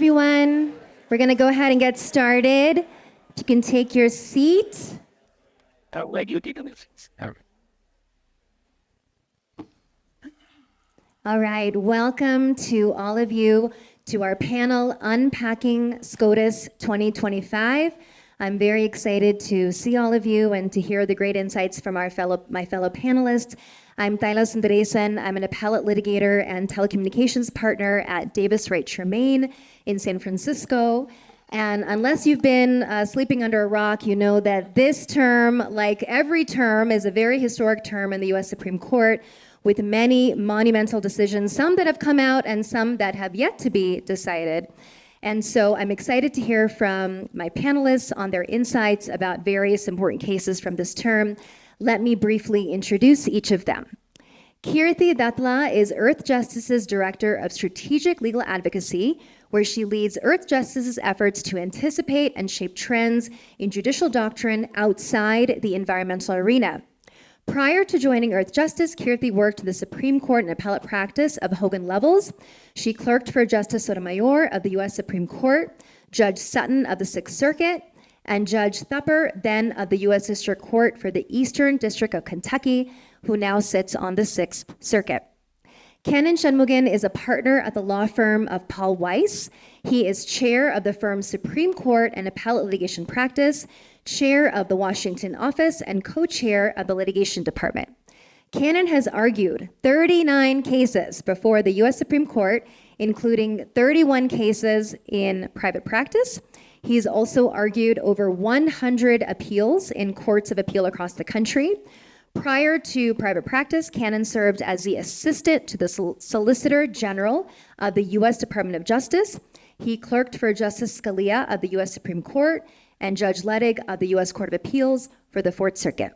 everyone. We're going to go ahead and get started. If you can take your seat. All right, welcome to all of you to our panel, Unpacking SCOTUS 2025. I'm very excited to see all of you and to hear the great insights from my fellow panelists. I'm Datla Sundaresan. I'm an appellate litigator and telecommunications partner at Davis Wright Tremaine in San Francisco. And unless you've been sleeping under a rock, you know that this term, like every term, is a very historic term in the US Supreme Court with many monumental decisions, some that have come out and some that have yet to be decided. And so I'm excited to hear from my panelists on their insights about various important cases from this term. Let me briefly introduce each of them. Kirti Datla is Earthjustice's Director of Strategic Legal Advocacy, where she leads Earthjustice's efforts to anticipate and shape trends in judicial doctrine outside the environmental arena. Prior to joining Earthjustice, Kirti worked in the Supreme Court and appellate practice of Hogan Levels. She clerked for Justice Sotomayor of the U.S. Supreme Court, Judge Sutton of the Sixth Circuit, and Judge Thupper, then of the U.S. District Court for the Eastern District of Kentucky, who now sits on the Sixth Circuit. Kannon Shanmugam is a partner at the law firm of Paul Weiss. He is chair of the firm's Supreme Court and appellate litigation practice, chair of the Washington office, and co-chair of the litigation department. Kannon has argued 39 cases before the U.S. Supreme Court, including 31 cases in private practice. He's also argued over 100 appeals in courts of appeal across the country. Prior to private practice, Kannon served as the assistant to the Solicitor General of the U.S. Department of Justice. He clerked for Justice Scalia of the U.S. Supreme Court and Judge Ledig of the U.S. Court of Appeals for the Fourth Circuit.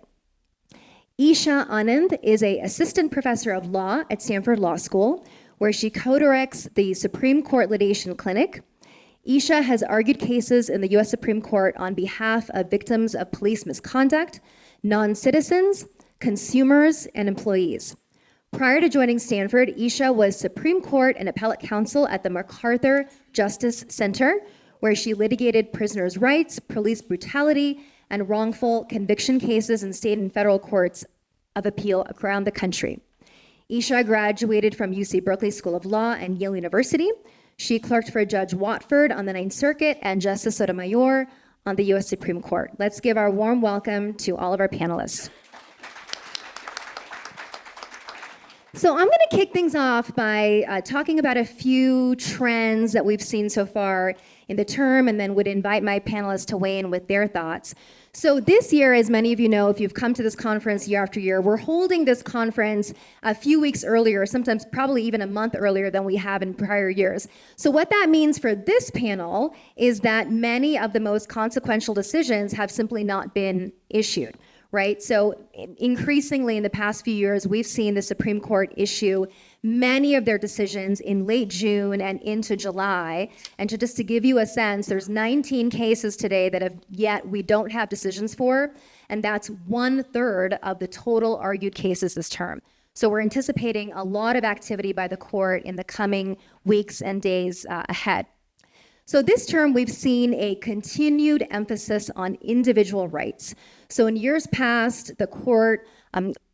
Easha Anand is an assistant professor of law at Stanford Law School, where she co-directs the Supreme Court Litigation Clinic. Easha has argued cases in the U.S. Supreme Court on behalf of victims of police misconduct, non-citizens, consumers, and employees. Prior to joining Stanford, Easha was Supreme Court and appellate counsel at the MacArthur Justice Center, where she litigated prisoners' rights, police brutality, and wrongful conviction cases in state and federal courts of appeal around the country. Easha graduated from UC Berkeley School of Law and Yale University. She clerked for Judge Watford on the Ninth Circuit and Justice Sotomayor on the U.S. Supreme Court. Let's give our warm welcome to all of our panelists. So I'm going to kick things off by talking about a few trends that we've seen so far in the term, and then would invite my panelists to weigh in with their thoughts. So this year, as many of you know, if you've come to this conference year after year, we're holding this conference a few weeks earlier, sometimes probably even a month earlier than we have in prior years. So what that means for this panel is that many of the most consequential decisions have simply not been issued. Right? So increasingly in the past few years, we've seen the Supreme Court issue many of their decisions in late June and into July. And just to give you a sense, there's 19 cases today that we don't have decisions for, and that's 1/3 of the total argued cases this term. So we're anticipating a lot of activity by the court in the coming weeks and days ahead. So this term, we've seen a continued emphasis on individual rights. So in years past, the court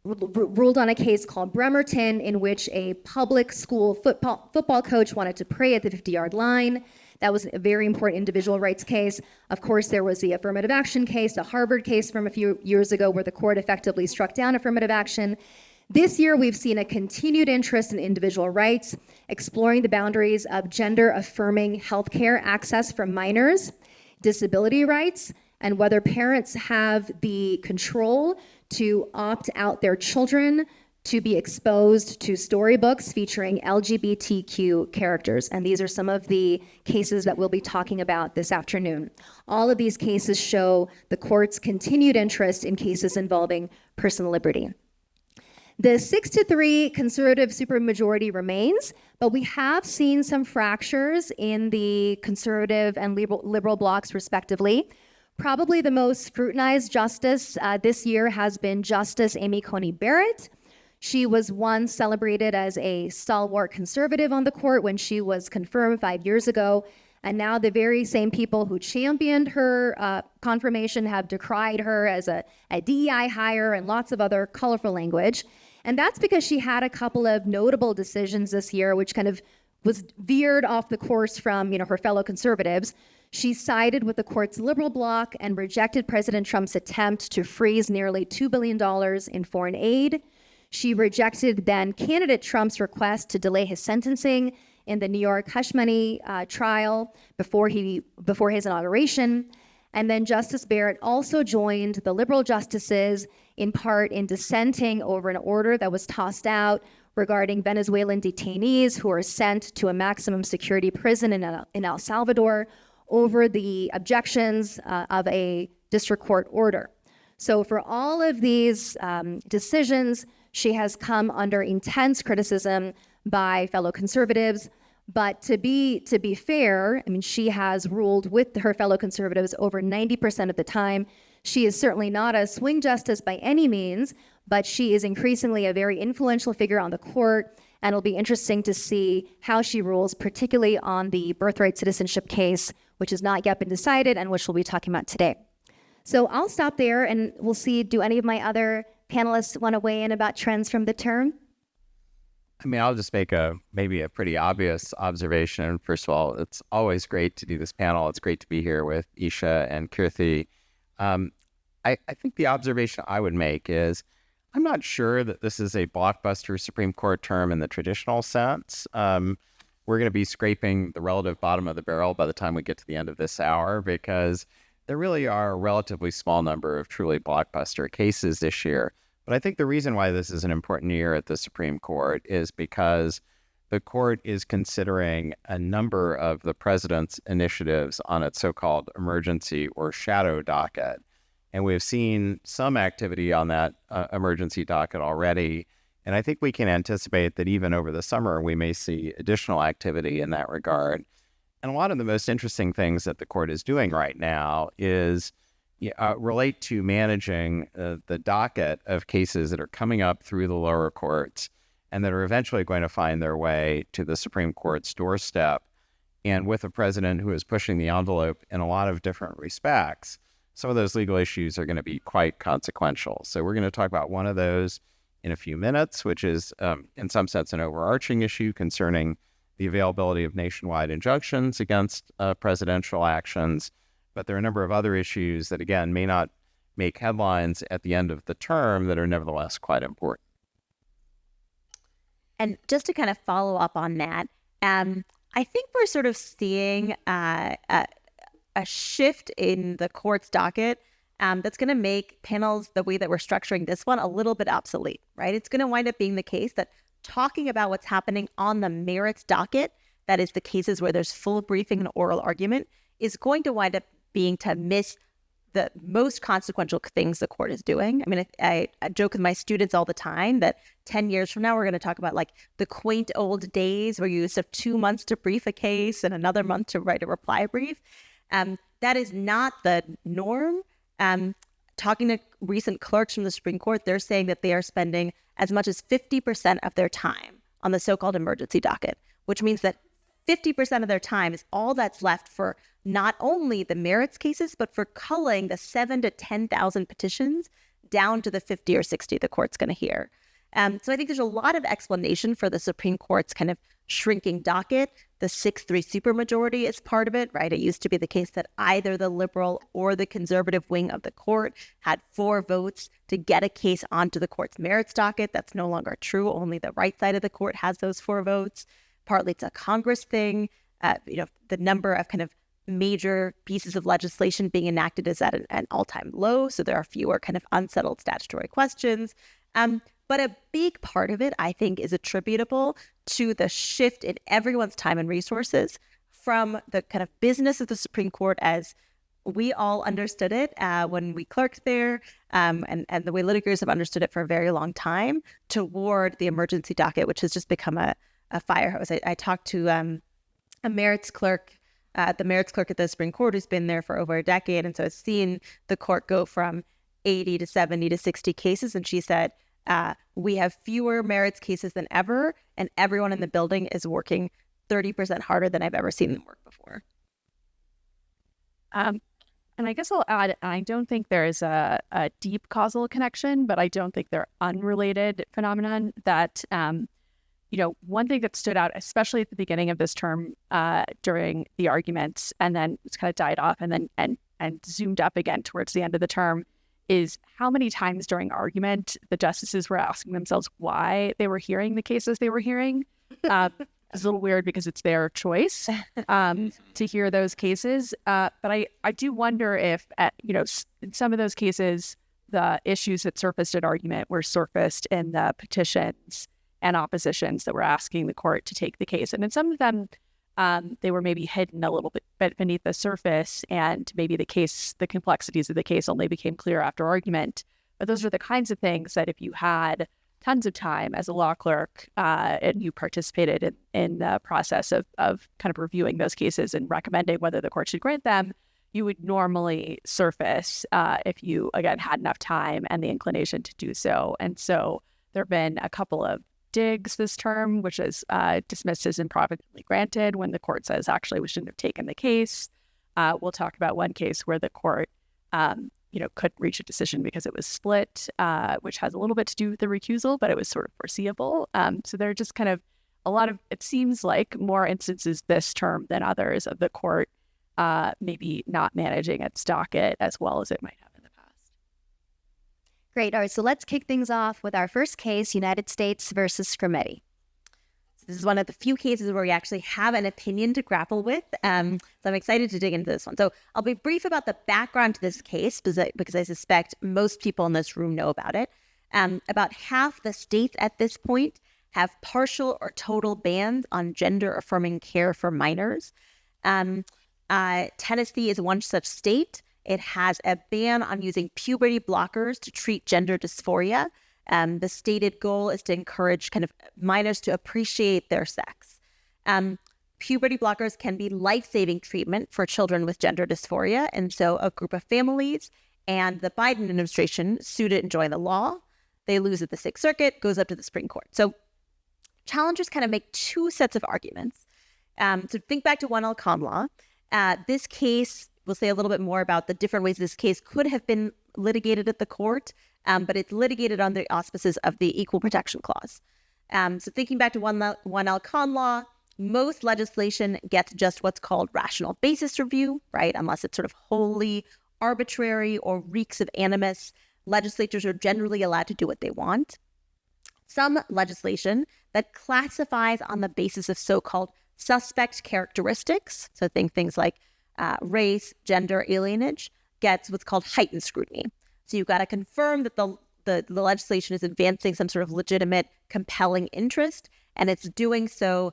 ruled on a case called Bremerton, in which a public school football coach wanted to pray at the 50-yard line. That was a very important individual rights case. Of course, there was the affirmative action case, the Harvard case from a few years ago, where the court effectively struck down affirmative action. This year, we've seen a continued interest in individual rights, exploring the boundaries of gender-affirming healthcare access for minors, disability rights, and whether parents have the control to opt out their children to be exposed to storybooks featuring LGBTQ characters. And these are some of the cases that we'll be talking about this afternoon. All of these cases show the court's continued interest in cases involving personal liberty. The 6-3 conservative supermajority remains, but we have seen some fractures in the conservative and liberal blocs, respectively. Probably the most scrutinized justice this year has been Justice Amy Coney Barrett. She was once celebrated as a stalwart conservative on the court when she was confirmed 5 years ago And now the very same people who championed her confirmation have decried her as a DEI hire and lots of other colorful language. And that's because she had a couple of notable decisions this year, which kind of was veered off the course from, her fellow conservatives. She sided with the court's liberal bloc and rejected President Trump's attempt to freeze nearly $2 billion in foreign aid. She rejected then candidate Trump's request to delay his sentencing in the New York hush money trial before his inauguration. And then Justice Barrett also joined the liberal justices in part in dissenting over an order that was tossed out regarding Venezuelan detainees who are sent to a maximum security prison in El Salvador over the objections of a district court order. So for all of these decisions, she has come under intense criticism by fellow conservatives. But to be fair, she has ruled with her fellow conservatives over 90% of the time. She is certainly not a swing justice by any means, but she is increasingly a very influential figure on the court, and it'll be interesting to see how she rules, particularly on the birthright citizenship case, which has not yet been decided and which we'll be talking about today. So I'll stop there, and we'll see, do any of my other panelists want to weigh in about trends from the term? I'll just make maybe a pretty obvious observation. First of all, it's always great to do this panel. It's great to be here with Easha and Kirti. I think the observation I would make is I'm not sure that this is a blockbuster Supreme Court term in the traditional sense. We're going to be scraping the relative bottom of the barrel by the time we get to the end of this hour, because there really are a relatively small number of truly blockbuster cases this year. But I think the reason why this is an important year at the Supreme Court is because the court is considering a number of the president's initiatives on its so-called emergency or shadow docket. And we've seen some activity on that emergency docket already. And I think we can anticipate that even over the summer, we may see additional activity in that regard. And a lot of the most interesting things that the court is doing right now is relate to managing the docket of cases that are coming up through the lower courts and that are eventually going to find their way to the Supreme Court's doorstep. And with a president who is pushing the envelope in a lot of different respects, some of those legal issues are going to be quite consequential. So we're going to talk about one of those in a few minutes, which is in some sense an overarching issue concerning the availability of nationwide injunctions against presidential actions. But there are a number of other issues that, again, may not make headlines at the end of the term that are nevertheless quite important. And just to kind of follow up on that, I think we're sort of seeing a shift in the court's docket that's going to make panels, the way that we're structuring this one, a little bit obsolete, right? It's going to wind up being the case that talking about what's happening on the merits docket, that is the cases where there's full briefing and oral argument, is going to wind up being to miss the most consequential things the court is doing. I joke with my students all the time that 10 years from now, we're going to talk about like the quaint old days where you used to have 2 months to brief a case and another month to write a reply brief. That is not the norm. Talking to recent clerks from the Supreme Court, they're saying that they are spending as much as 50% of their time on the so-called emergency docket, which means that 50% of their time is all that's left for not only the merits cases, but for culling the 7,000 to 10,000 petitions down to the 50 or 60 the court's going to hear. So I think there's a lot of explanation for the Supreme Court's kind of shrinking docket. The 6-3 supermajority is part of it, right? It used to be the case that either the liberal or the conservative wing of the court had 4 votes to get a case onto the court's merits docket. That's no longer true. Only the right side of the court has those 4 votes. Partly it's a Congress thing. The number of kind of major pieces of legislation being enacted is at an all-time low. So there are fewer kind of unsettled statutory questions. But a big part of it, I think, is attributable to the shift in everyone's time and resources from the kind of business of the Supreme Court as we all understood it when we clerked there, and the way litigants have understood it for a very long time, toward the emergency docket, which has just become a fire hose. I talked to a merits clerk, the merits clerk at the Supreme Court, who's been there for over a decade, and so has seen the court go from 80 to 70 to 60 cases, and she said, we have fewer merits cases than ever, and everyone in the building is working 30% harder than I've ever seen them work before. And I guess I'll add, I don't think there's a deep causal connection, but I don't think they're unrelated phenomenon that, one thing that stood out, especially at the beginning of this term during the arguments, and then it's kind of died off and then and zoomed up again towards the end of the term, is how many times during argument the justices were asking themselves why they were hearing the cases they were hearing. It's a little weird because it's their choice to hear those cases. But I do wonder if, in some of those cases, the issues that surfaced at argument were surfaced in the petitions and oppositions that were asking the court to take the case. And in some of them, they were maybe hidden a little bit beneath the surface, and maybe the complexities of the case only became clear after argument. But those are the kinds of things that if you had tons of time as a law clerk and you participated in the process of kind of reviewing those cases and recommending whether the court should grant them, you would normally surface if you, again, had enough time and the inclination to do so. And so there have been a couple of digs this term, which is dismissed as improvidently granted when the court says, actually, we shouldn't have taken the case. We'll talk about one case where the court couldn't reach a decision because it was split, which has a little bit to do with the recusal, but it was sort of foreseeable. So there are just kind of a lot of, it seems like, more instances this term than others of the court maybe not managing its docket as well as it might have in the past. Great. All right. So let's kick things off with our first case, United States versus Scrimeti. This is one of the few cases where we actually have an opinion to grapple with. So I'm excited to dig into this one. So I'll be brief about the background to this case because I suspect most people in this room know about it. About half the states at this point have partial or total bans on gender-affirming care for minors. Tennessee is one such state. It has a ban on using puberty blockers to treat gender dysphoria. The stated goal is to encourage kind of minors to appreciate their sex. Puberty blockers can be life-saving treatment for children with gender dysphoria. And so a group of families and the Biden administration sued it and joined the law. They lose at the Sixth Circuit, goes up to the Supreme Court. So challengers kind of make two sets of arguments. So think back to 1L con law. This case, we'll say a little bit more about the different ways this case could have been litigated at the court. But it's litigated on the auspices of the Equal Protection Clause. So thinking back to 1L con law, most legislation gets just what's called rational basis review, right? Unless it's sort of wholly arbitrary or reeks of animus, legislatures are generally allowed to do what they want. Some legislation that classifies on the basis of so-called suspect characteristics, so think things like race, gender, alienage, gets what's called heightened scrutiny. So you've got to confirm that the legislation is advancing some sort of legitimate, compelling interest, and it's doing so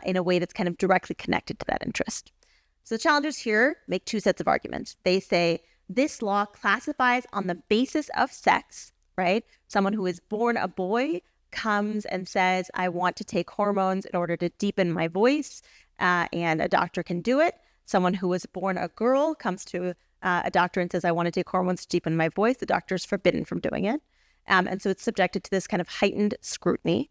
in a way that's kind of directly connected to that interest. So the challengers here make two sets of arguments. They say this law classifies on the basis of sex, right? Someone who is born a boy comes and says, I want to take hormones in order to deepen my voice, and a doctor can do it. Someone who was born a girl comes to a doctor and says, I want to take hormones to deepen my voice. The doctor is forbidden from doing it. And so it's subjected to this kind of heightened scrutiny.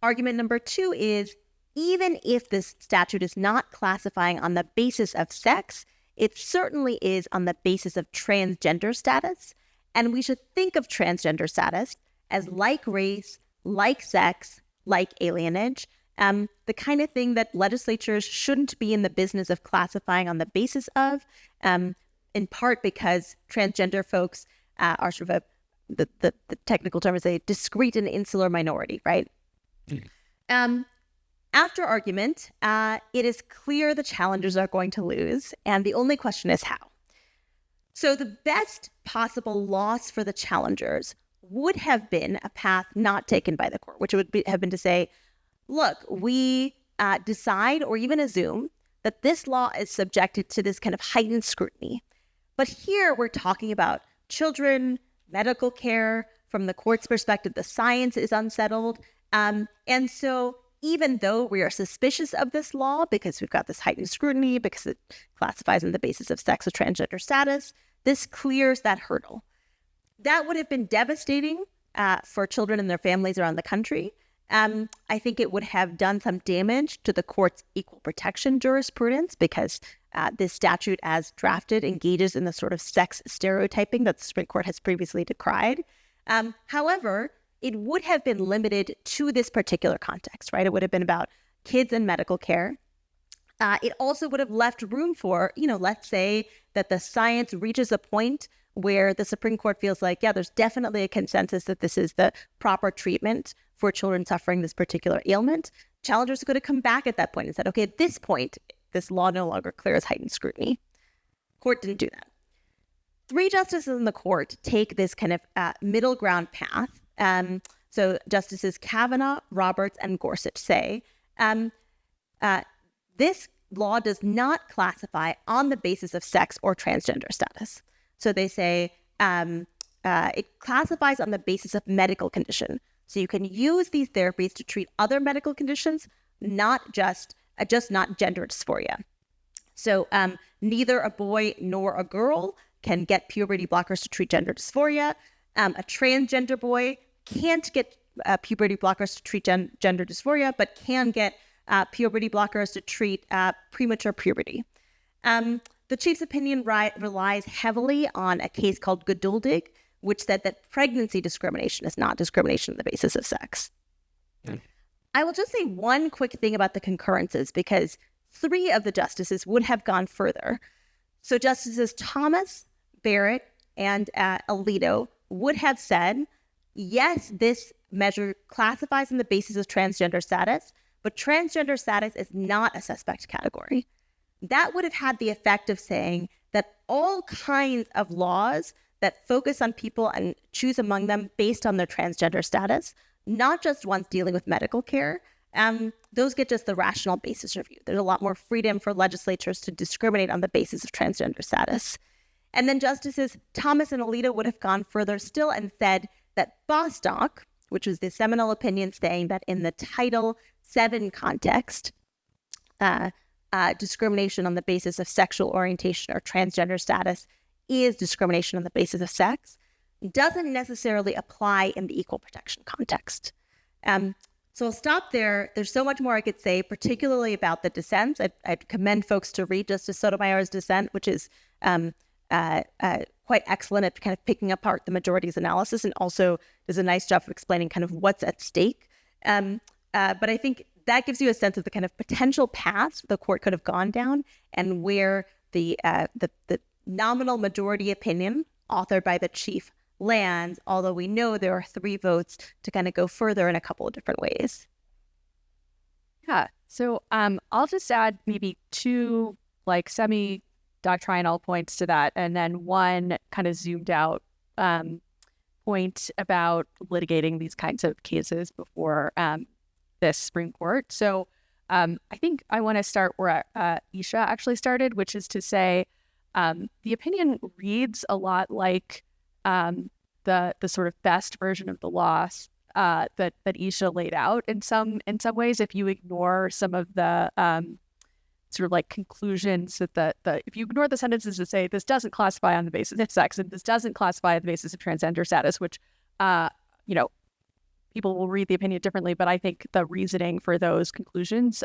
Argument number two is, even if this statute is not classifying on the basis of sex, it certainly is on the basis of transgender status. And we should think of transgender status as like race, like sex, like alienage, the kind of thing that legislatures shouldn't be in the business of classifying on the basis of, in part because transgender folks are sort of the technical term is a discrete and insular minority, right? After argument, it is clear the challengers are going to lose, and the only question is how. So the best possible loss for the challengers would have been a path not taken by the court, which have been to say, look, we decide or even assume that this law is subjected to this kind of heightened scrutiny. But here we're talking about children, medical care. From the court's perspective, the science is unsettled. And so even though we are suspicious of this law because we've got this heightened scrutiny, because it classifies on the basis of sex or transgender status, this clears that hurdle. That would have been devastating for children and their families around the country. I think it would have done some damage to the court's equal protection jurisprudence because this statute as drafted engages in the sort of sex stereotyping that the Supreme Court has previously decried. However, it would have been limited to this particular context, right? It would have been about kids and medical care. It also would have left room for, let's say that the science reaches a point where the Supreme Court feels like, yeah, there's definitely a consensus that this is the proper treatment for children suffering this particular ailment. Challengers could have come back at that point and said, okay, at this point, this law no longer clears heightened scrutiny. Court didn't do that. 3 justices in the court take this kind of middle ground path. So Justices Kavanaugh, Roberts, and Gorsuch say, this law does not classify on the basis of sex or transgender status. So they say it classifies on the basis of medical condition. So you can use these therapies to treat other medical conditions, not just not gender dysphoria. So neither a boy nor a girl can get puberty blockers to treat gender dysphoria. A transgender boy can't get puberty blockers to treat gender dysphoria, but can get puberty blockers to treat premature puberty. The Chief's opinion relies heavily on a case called Geduldig, which said that pregnancy discrimination is not discrimination on the basis of sex. I will just say one quick thing about the concurrences, because 3 of the justices would have gone further. So Justices Thomas, Barrett, and Alito would have said, yes, this measure classifies on the basis of transgender status, but transgender status is not a suspect category. That would have had the effect of saying that all kinds of laws that focus on people and choose among them based on their transgender status, not just ones dealing with medical care, those get just the rational basis review. There's a lot more freedom for legislatures to discriminate on the basis of transgender status. And then Justices Thomas and Alito would have gone further still and said that Bostock, which was the seminal opinion saying that in the Title VII context, discrimination on the basis of sexual orientation or transgender status is discrimination on the basis of sex, doesn't necessarily apply in the equal protection context. So I'll stop there. There's so much more I could say, particularly about the dissents. I'd commend folks to read Justice Sotomayor's dissent, which is quite excellent at kind of picking apart the majority's analysis, and also does a nice job of explaining kind of what's at stake. But I think that gives you a sense of the kind of potential paths the court could have gone down, and where the nominal majority opinion authored by the chief lands, although we know there are 3 votes to kind of go further in a couple of different ways. Yeah. So I'll just add maybe 2 like semi-doctrinal points to that, and then one kind of zoomed out point about litigating these kinds of cases before this Supreme Court. So I think I want to start where Easha actually started, which is to say the opinion reads a lot like the sort of best version of the law that Easha laid out in some ways. If you ignore some of the sort of like conclusions that if you ignore the sentences that say this doesn't classify on the basis of sex and this doesn't classify on the basis of transgender status, which people will read the opinion differently, but I think the reasoning for those conclusions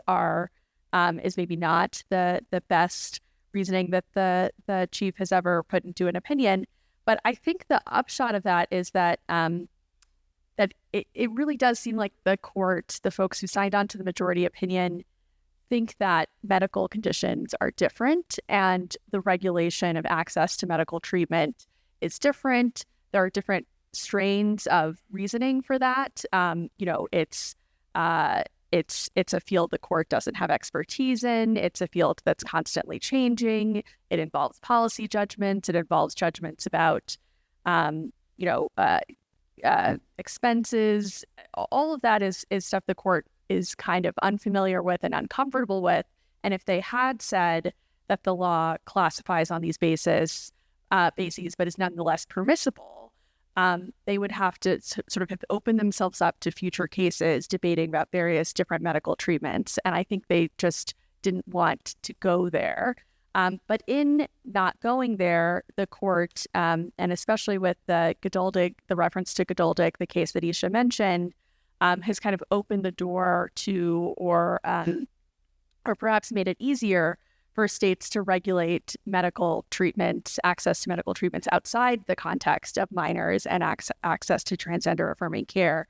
is maybe not the best reasoning that the chief has ever put into an opinion. But I think the upshot of that is that that it really does seem like the court, the folks who signed on to the majority opinion, think that medical conditions are different and the regulation of access to medical treatment is different. There are different strains of reasoning for that. It's a field the court doesn't have expertise in. It's a field that's constantly changing. It involves policy judgments. It involves judgments about, expenses. All of that is stuff the court is kind of unfamiliar with and uncomfortable with. And if they had said that the law classifies on these bases, but is nonetheless permissible, they would have to sort of have opened themselves up to future cases debating about various different medical treatments. And I think they just didn't want to go there. But in not going there, the court, and especially with the reference to Geduldig, the case that Easha mentioned, has kind of opened the door to, or perhaps made it easier for states to regulate medical treatment, access to medical treatments outside the context of minors and access to transgender affirming care.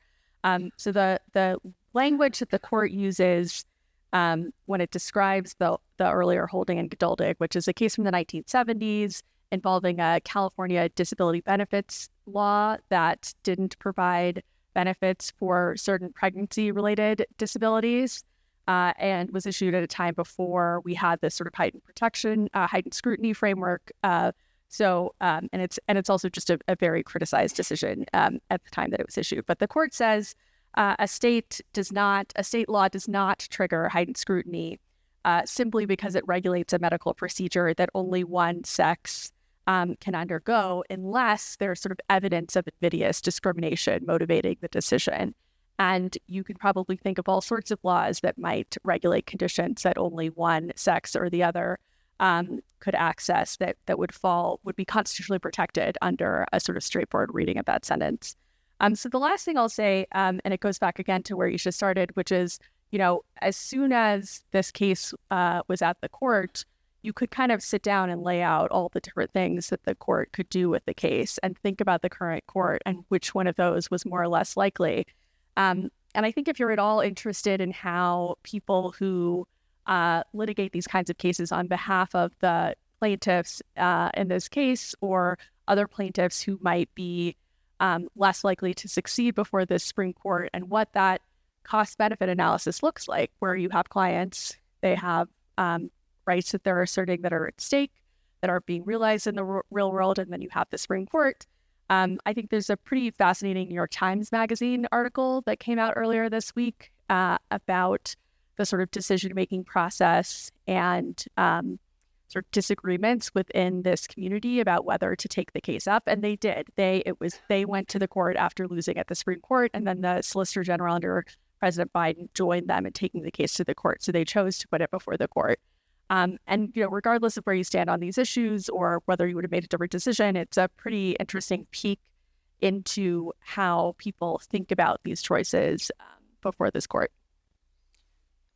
So the language that the court uses when it describes the earlier holding in Geduldig, which is a case from the 1970s involving a California disability benefits law that didn't provide benefits for certain pregnancy-related disabilities, and was issued at a time before we had this sort of heightened scrutiny framework. And it's also just a very criticized decision at the time that it was issued. But the court says a state law does not trigger heightened scrutiny simply because it regulates a medical procedure that only one sex can undergo, unless there's sort of evidence of invidious discrimination motivating the decision. And you can probably think of all sorts of laws that might regulate conditions that only one sex or the other could access that would be constitutionally protected under a sort of straightforward reading of that sentence. So the last thing I'll say, and it goes back again to where Easha started, which is, as soon as this case was at the court, you could kind of sit down and lay out all the different things that the court could do with the case and think about the current court and which one of those was more or less likely. And I think if you're at all interested in how people who litigate these kinds of cases on behalf of the plaintiffs in this case, or other plaintiffs who might be less likely to succeed before the Supreme Court, and what that cost-benefit analysis looks like, where you have clients, they have rights that they're asserting that are at stake, that are being realized in the real world, and then you have the Supreme Court. I think there's a pretty fascinating New York Times Magazine article that came out earlier this week about the sort of decision-making process and sort of disagreements within this community about whether to take the case up. And they did. They went to the court after losing at the Supreme Court, and then the Solicitor General under President Biden joined them in taking the case to the court. So they chose to put it before the court. And regardless of where you stand on these issues or whether you would have made a different decision, it's a pretty interesting peek into how people think about these choices before this court.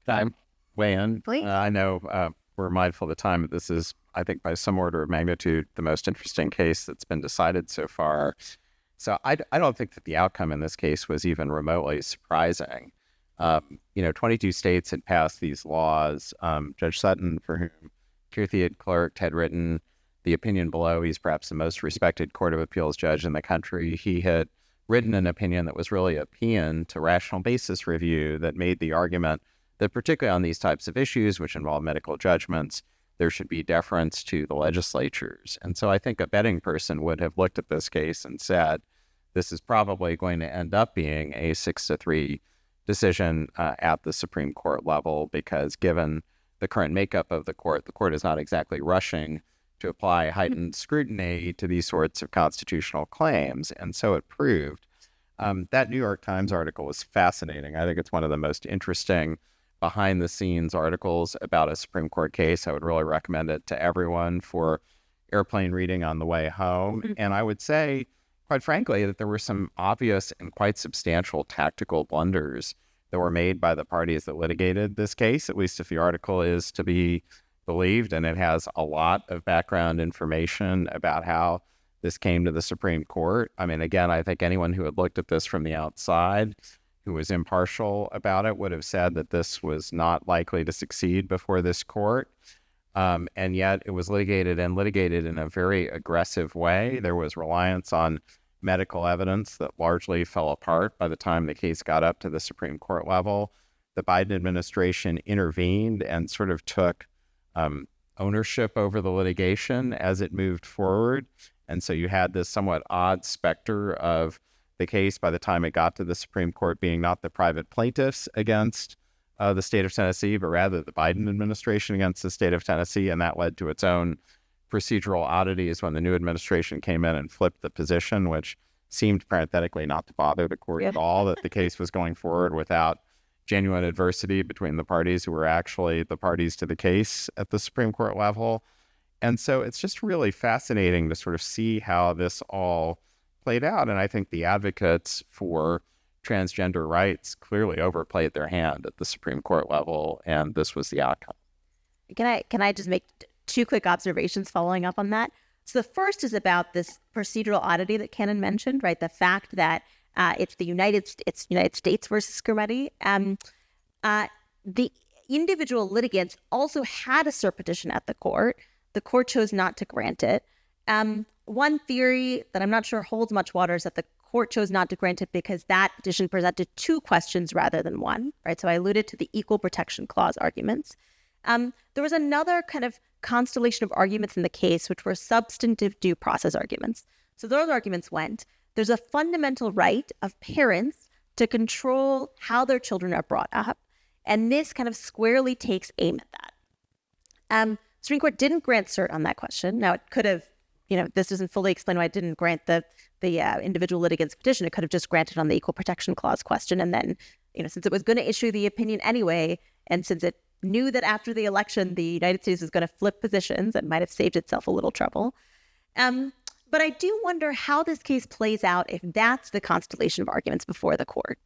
Can I weigh in? Please. I know we're mindful of the time, but this is, I think, by some order of magnitude, the most interesting case that's been decided so far. So I don't think that the outcome in this case was even remotely surprising. 22 states had passed these laws. Judge Sutton, for whom Kirti had clerked, had written the opinion below. He's perhaps the most respected Court of Appeals judge in the country. He had written an opinion that was really a paean to rational basis review that made the argument that particularly on these types of issues, which involve medical judgments, there should be deference to the legislatures. And so I think a betting person would have looked at this case and said, this is probably going to end up being a 6-3 decision at the Supreme Court level, because given the current makeup of the court is not exactly rushing to apply heightened scrutiny to these sorts of constitutional claims. And so it proved. That New York Times article was fascinating. I think it's one of the most interesting behind-the-scenes articles about a Supreme Court case. I would really recommend it to everyone for airplane reading on the way home. And I would say, quite frankly, that there were some obvious and quite substantial tactical blunders that were made by the parties that litigated this case, at least if the article is to be believed, and it has a lot of background information about how this came to the Supreme Court. I mean, again, I think anyone who had looked at this from the outside, who was impartial about it, would have said that this was not likely to succeed before this court. And yet it was litigated in a very aggressive way. There was reliance on medical evidence that largely fell apart by the time the case got up to the Supreme Court level. The Biden administration intervened and sort of took ownership over the litigation as it moved forward. And so you had this somewhat odd specter of the case by the time it got to the Supreme Court being not the private plaintiffs against the state of Tennessee, but rather the Biden administration against the state of Tennessee. And that led to its own procedural oddities when the new administration came in and flipped the position, which seemed parenthetically not to bother the court at all, that the case was going forward without genuine adversity between the parties who were actually the parties to the case at the Supreme Court level. And so it's just really fascinating to sort of see how this all played out. And I think the advocates for transgender rights clearly overplayed their hand at the Supreme Court level, and this was the outcome. Can I just make two quick observations following up on that? So the first is about this procedural oddity that Kannon mentioned, right? The fact that it's United States versus Scrimetti. The individual litigants also had a cert petition at the court. The court chose not to grant it. One theory that I'm not sure holds much water is that the court chose not to grant it because that petition presented two questions rather than one, right? So I alluded to the Equal Protection Clause arguments. There was another kind of constellation of arguments in the case, which were substantive due process arguments. So those arguments went, there's a fundamental right of parents to control how their children are brought up. And this kind of squarely takes aim at that. Supreme Court didn't grant cert on that question. Now, it could have, this doesn't fully explain why it didn't grant the individual litigant's petition. It could have just granted on the Equal Protection Clause question. And then, since it was going to issue the opinion anyway, and since it knew that after the election, the United States was going to flip positions, it might have saved itself a little trouble. But I do wonder how this case plays out if that's the constellation of arguments before the court.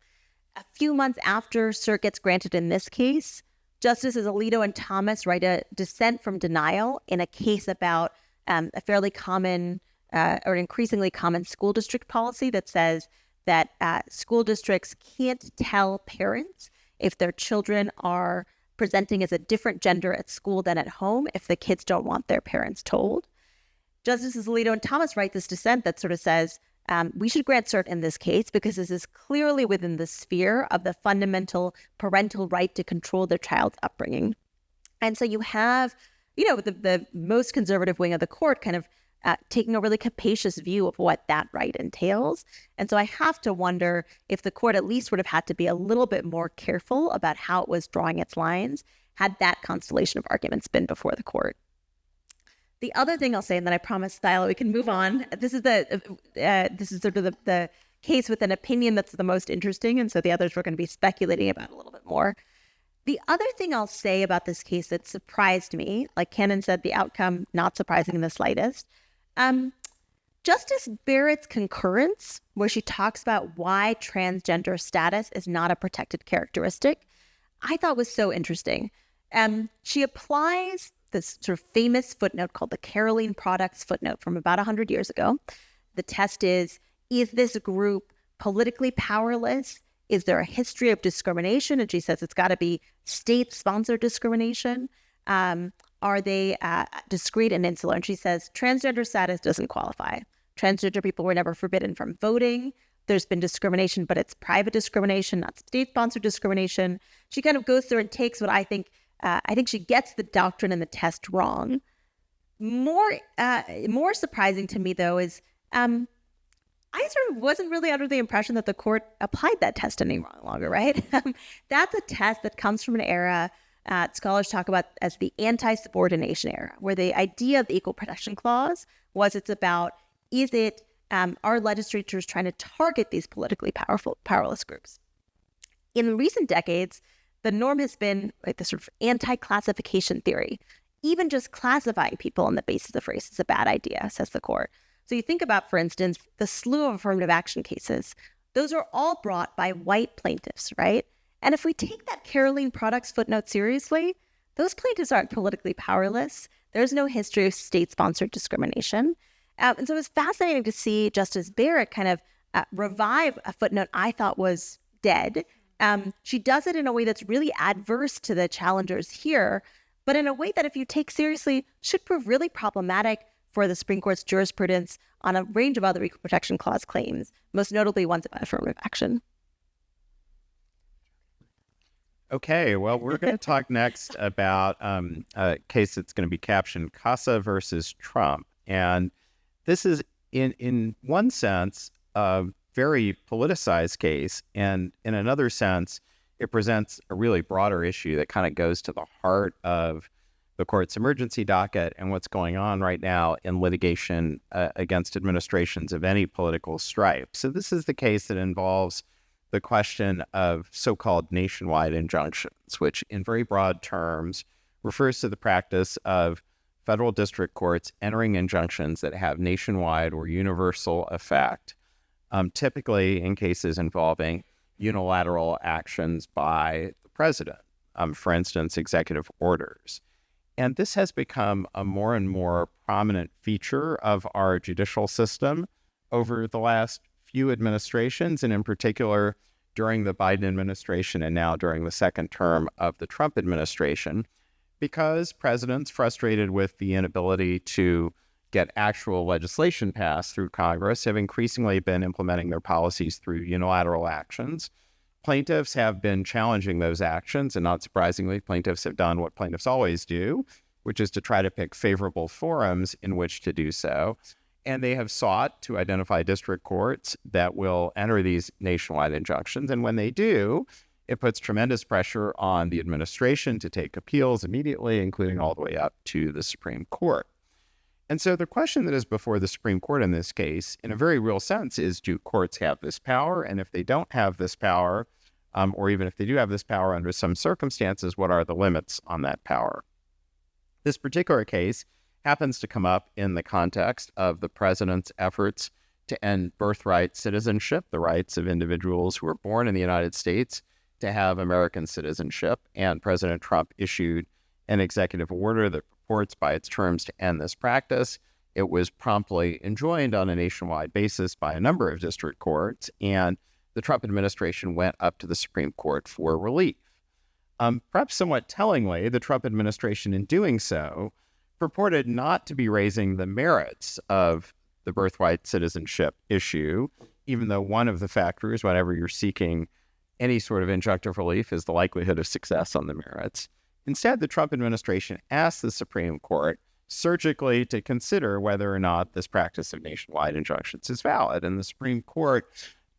A few months after cert gets granted in this case, Justices Alito and Thomas write a dissent from denial in a case about a fairly common or increasingly common school district policy that says that school districts can't tell parents if their children are presenting as a different gender at school than at home if the kids don't want their parents told. Justices Alito and Thomas write this dissent that sort of says, we should grant cert in this case because this is clearly within the sphere of the fundamental parental right to control their child's upbringing. And so you have, the most conservative wing of the court kind of taking a really capacious view of what that right entails. And so I have to wonder if the court at least would have had to be a little bit more careful about how it was drawing its lines had that constellation of arguments been before the court. The other thing I'll say, and then I promise, Thyla, we can move on. This is sort of the case with an opinion that's the most interesting, and so the others we're going to be speculating about a little bit more. The other thing I'll say about this case that surprised me, like Kannon said, the outcome not surprising in the slightest. Justice Barrett's concurrence, where she talks about why transgender status is not a protected characteristic, I thought was so interesting. She applies this sort of famous footnote called the Caroline Products footnote from about 100 years ago. The test is this group politically powerless? Is there a history of discrimination? And she says it's got to be state-sponsored discrimination. Are they discreet and insular? And she says transgender status doesn't qualify. Transgender people were never forbidden from voting. There's been discrimination, but it's private discrimination, not state-sponsored discrimination. She kind of goes through and takes what I think she gets the doctrine and the test wrong. More surprising to me, though, is I sort of wasn't really under the impression that the court applied that test any longer, right? That's a test that comes from an era scholars talk about as the anti-subordination era, where the idea of the Equal Protection Clause was it's about, are legislatures trying to target these politically powerless groups? In recent decades, the norm has been like the sort of anti-classification theory. Even just classifying people on the basis of race is a bad idea, says the court. So you think about, for instance, the slew of affirmative action cases. Those are all brought by white plaintiffs, right? And if we take that Caroline Products footnote seriously, those plaintiffs aren't politically powerless. There's no history of state-sponsored discrimination. And so it was fascinating to see Justice Barrett kind of revive a footnote I thought was dead. She does it in a way that's really adverse to the challengers here, but in a way that if you take seriously should prove really problematic for the Supreme Court's jurisprudence on a range of other Equal Protection Clause claims, most notably ones about affirmative action. Okay, well, we're going to talk next about a case that's going to be captioned Casa versus Trump. And this is, in one sense, a very politicized case. And in another sense, it presents a really broader issue that kind of goes to the heart of the court's emergency docket and what's going on right now in litigation against administrations of any political stripe. So this is the case that involves the question of so-called nationwide injunctions, which in very broad terms refers to the practice of federal district courts entering injunctions that have nationwide or universal effect, typically in cases involving unilateral actions by the president, for instance, executive orders. And this has become a more and more prominent feature of our judicial system over the last few administrations, and in particular during the Biden administration and now during the second term of the Trump administration, because presidents frustrated with the inability to get actual legislation passed through Congress have increasingly been implementing their policies through unilateral actions. Plaintiffs have been challenging those actions, and not surprisingly, plaintiffs have done what plaintiffs always do, which is to try to pick favorable forums in which to do so. And they have sought to identify district courts that will enter these nationwide injunctions. And when they do, it puts tremendous pressure on the administration to take appeals immediately, including all the way up to the Supreme Court. And so the question that is before the Supreme Court in this case, in a very real sense, is do courts have this power? And if they don't have this power, or even if they do have this power under some circumstances, what are the limits on that power? This particular case happens to come up in the context of the president's efforts to end birthright citizenship, the rights of individuals who were born in the United States to have American citizenship. And President Trump issued an executive order that purports by its terms to end this practice. It was promptly enjoined on a nationwide basis by a number of district courts, and the Trump administration went up to the Supreme Court for relief. Perhaps somewhat tellingly, the Trump administration in doing so purported not to be raising the merits of the birthright citizenship issue, even though one of the factors whenever you're seeking any sort of injunctive relief is the likelihood of success on the merits. Instead, the Trump administration asked the Supreme Court surgically to consider whether or not this practice of nationwide injunctions is valid. And the Supreme Court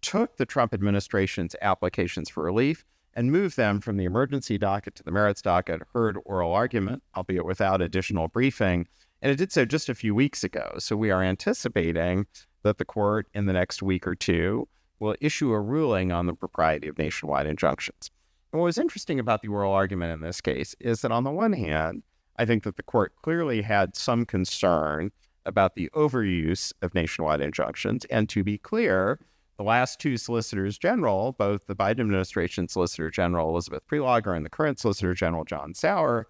took the Trump administration's applications for relief and moved them from the emergency docket to the merits docket, heard oral argument, albeit without additional briefing. And it did so just a few weeks ago. So we are anticipating that the court in the next week or two will issue a ruling on the propriety of nationwide injunctions. And what was interesting about the oral argument in this case is that on the one hand, I think that the court clearly had some concern about the overuse of nationwide injunctions. And to be clear, the last two solicitors general, both the Biden administration Solicitor General Elizabeth Prelogar and the current Solicitor General John Sauer,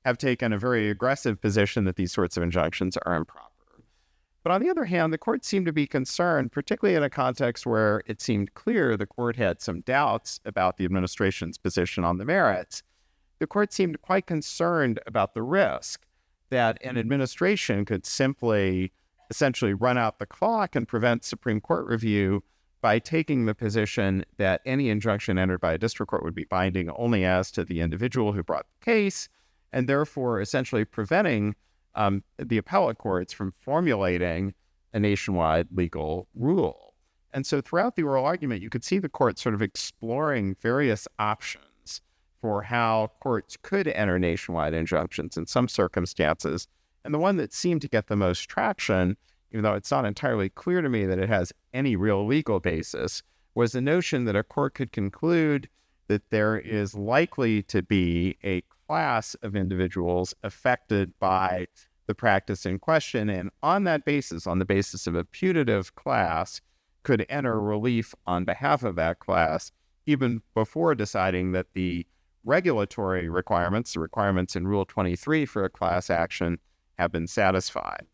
have taken a very aggressive position that these sorts of injunctions are improper. But on the other hand, the court seemed to be concerned, particularly in a context where it seemed clear the court had some doubts about the administration's position on the merits. The court seemed quite concerned about the risk that an administration could simply essentially run out the clock and prevent Supreme Court review by taking the position that any injunction entered by a district court would be binding only as to the individual who brought the case, and therefore essentially preventing the appellate courts from formulating a nationwide legal rule. And so throughout the oral argument, you could see the court sort of exploring various options for how courts could enter nationwide injunctions in some circumstances. And the one that seemed to get the most traction, even though it's not entirely clear to me that it has any real legal basis, was the notion that a court could conclude that there is likely to be a class of individuals affected by the practice in question, and on that basis, on the basis of a putative class, could enter relief on behalf of that class, even before deciding that the regulatory requirements, the requirements in Rule 23 for a class action, have been satisfied.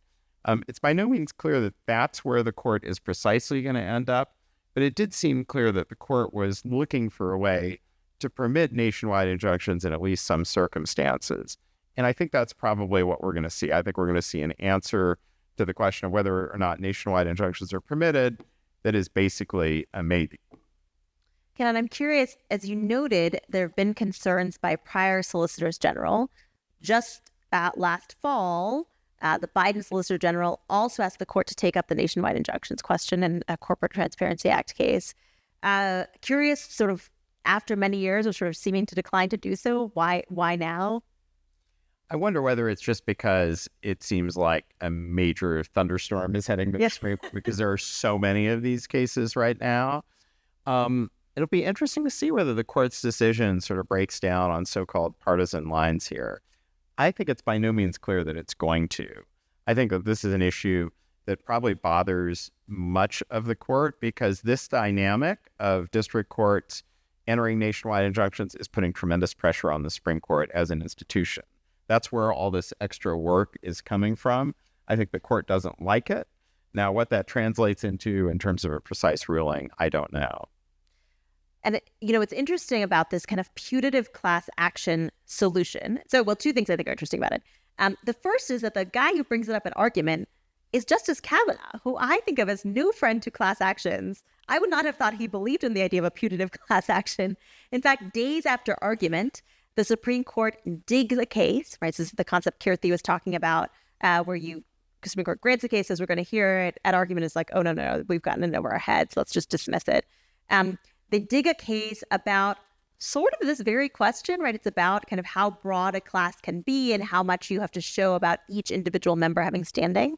It's by no means clear that that's where the court is precisely going to end up, but it did seem clear that the court was looking for a way to permit nationwide injunctions in at least some circumstances. And I think that's probably what we're going to see. I think we're going to see an answer to the question of whether or not nationwide injunctions are permitted that is basically a maybe. Kannon, I'm curious, as you noted, there have been concerns by prior solicitors general. Just last fall, the Biden Solicitor General also asked the court to take up the nationwide injunctions question in a Corporate Transparency Act case. Curious, sort of after many years of sort of seeming to decline to do so, why now? I wonder whether it's just because it seems like a major thunderstorm is heading to the Supreme Court, because there are so many of these cases right now. It'll be interesting to see whether the court's decision sort of breaks down on so-called partisan lines here. I think it's by no means clear that it's going to. I think that this is an issue that probably bothers much of the court, because this dynamic of district courts entering nationwide injunctions is putting tremendous pressure on the Supreme Court as an institution. That's where all this extra work is coming from. I think the court doesn't like it. Now, what that translates into in terms of a precise ruling, I don't know. And, what's interesting about this kind of putative class action solution. So, well, two things I think are interesting about it. The first is that the guy who brings it up in argument is Justice Kavanaugh, who I think of as no friend to class actions. I would not have thought he believed in the idea of a putative class action. In fact, days after argument, the Supreme Court digs a case, right? So this is the concept Kirti was talking about, where the Supreme Court grants a case, says we're going to hear it. At argument is like, oh, no, we've gotten it over our heads. Let's just dismiss it. They dig a case about sort of this very question, right? It's about kind of how broad a class can be and how much you have to show about each individual member having standing.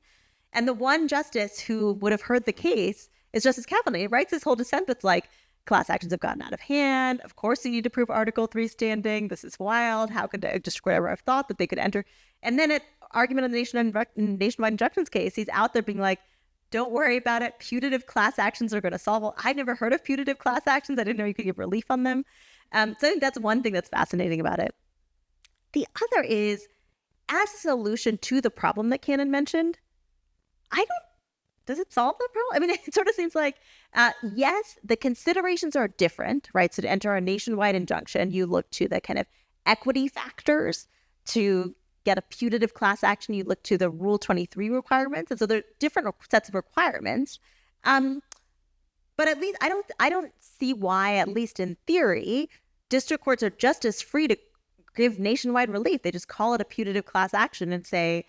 And the one justice who would have heard the case is Justice Kavanaugh. He writes this whole dissent that's like, class actions have gotten out of hand. Of course, you need to prove Article 3 standing. This is wild. How could a district court ever have thought that they could enter? And then at argument on the nationwide injunctions case, he's out there being like, don't worry about it. Putative class actions are going to solve it. I've never heard of putative class actions. I didn't know you could give relief on them. So I think that's one thing that's fascinating about it. The other is, as a solution to the problem that Kannon mentioned, does it solve the problem? I mean, it sort of seems like, yes, the considerations are different, right? So to enter a nationwide injunction, you look to the kind of equity factors. To get a putative class action, you look to the Rule 23 requirements. And so there are different sets of requirements. But at least I don't see why, at least in theory, district courts are just as free to give nationwide relief. They just call it a putative class action and say,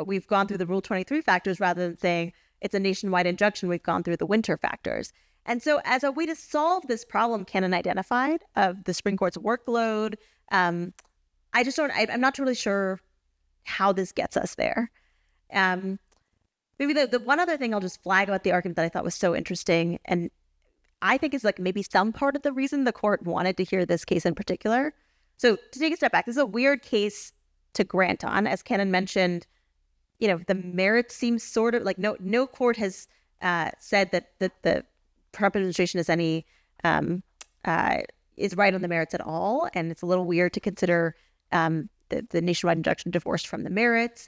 we've gone through the Rule 23 factors, rather than saying it's a nationwide injunction, we've gone through the winter factors. And so as a way to solve this problem Kannon identified of the Supreme Court's workload, I'm not really sure how this gets us there. Maybe the one other thing I'll just flag about the argument that I thought was so interesting, and I think is like maybe some part of the reason the court wanted to hear this case in particular. So to take a step back, this is a weird case to grant on. As Kannon mentioned, the merits seem sort of like no court has said that the Trump administration is is right on the merits at all, and it's a little weird to consider the nationwide injunction divorced from the merits.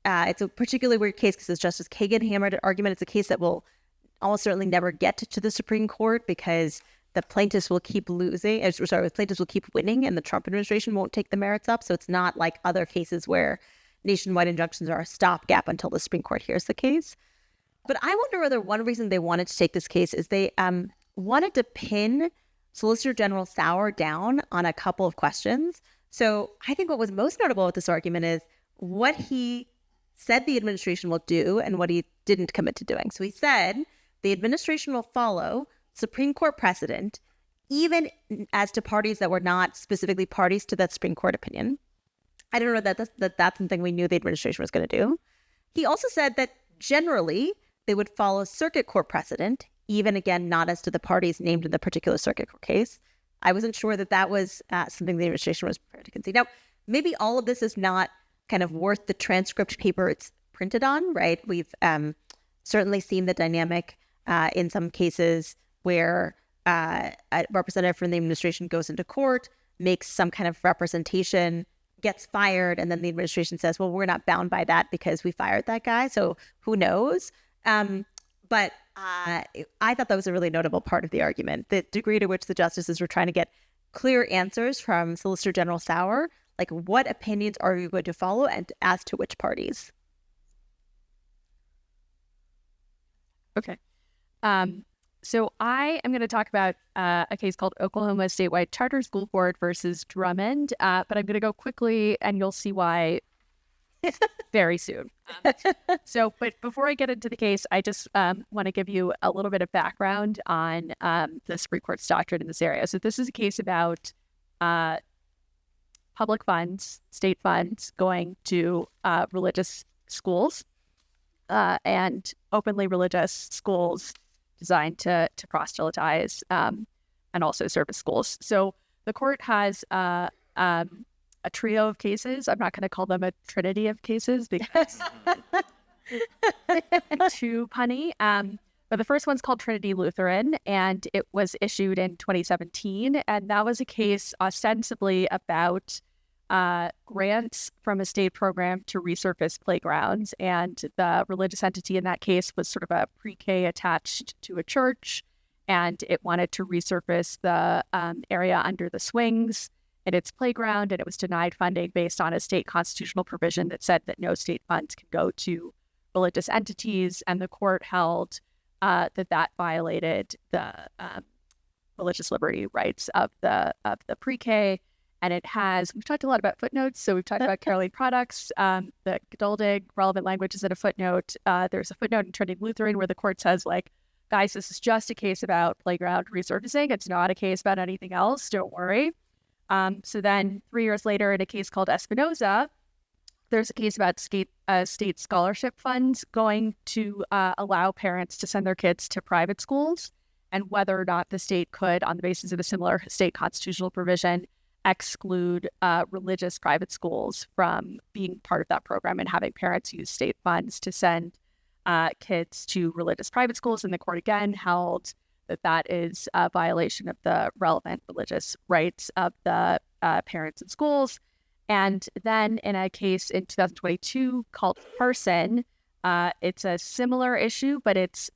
It's a particularly weird case because, as Justice Kagan hammered at argument, it's a case that will almost certainly never get to the Supreme Court because the plaintiffs will keep plaintiffs will keep winning, and the Trump administration won't take the merits up. So it's not like other cases where nationwide injunctions are a stopgap until the Supreme Court hears the case. But I wonder whether one reason they wanted to take this case is they wanted to pin Solicitor General Sauer down on a couple of questions. So I think what was most notable with this argument is what he said the administration will do and what he didn't commit to doing. So he said the administration will follow Supreme Court precedent, even as to parties that were not specifically parties to that Supreme Court opinion. I don't know that that's something we knew the administration was going to do. He also said that generally they would follow circuit court precedent, even again, not as to the parties named in the particular circuit court case. I wasn't sure that was something the administration was prepared to concede. Now, maybe all of this is not kind of worth the transcript paper it's printed on, right? We've certainly seen the dynamic in some cases where a representative from the administration goes into court, makes some kind of representation, gets fired, and then the administration says, well, we're not bound by that because we fired that guy. So who knows? But I thought that was a really notable part of the argument, the degree to which the justices were trying to get clear answers from Solicitor General Sauer, like what opinions are you going to follow and as to which parties? Okay. So I am going to talk about a case called Oklahoma Statewide Charter School Board versus Drummond, but I'm going to go quickly and you'll see why very soon. But before I get into the case, I just want to give you a little bit of background on the Supreme Court's doctrine in this area. So this is a case about public funds, state funds, going to religious schools and openly religious schools designed to proselytize and also serve as schools. So the court has a trio of cases. I'm not going to call them a trinity of cases because too punny. But the first one's called Trinity Lutheran, and it was issued in 2017. And that was a case ostensibly about grants from a state program to resurface playgrounds. And the religious entity in that case was sort of a pre-K attached to a church, and it wanted to resurface the area under the swings in its playground, and it was denied funding based on a state constitutional provision that said that no state funds can go to religious entities, and the court held that violated the religious liberty rights of the pre-K. And we've talked a lot about footnotes, so we've talked about Caroline products. The Geduldig relevant language is in a footnote. There's a footnote in Trinity Lutheran where the court says, like, guys, this is just a case about playground resurfacing. It's not a case about anything else. Don't worry. So then 3 years later, in a case called Espinoza, there's a case about state scholarship funds going to allow parents to send their kids to private schools, and whether or not the state could, on the basis of a similar state constitutional provision, exclude religious private schools from being part of that program and having parents use state funds to send kids to religious private schools. And the court again held that is a violation of the relevant religious rights of the parents in schools. And then in a case in 2022 called Carson, it's a similar issue, but it's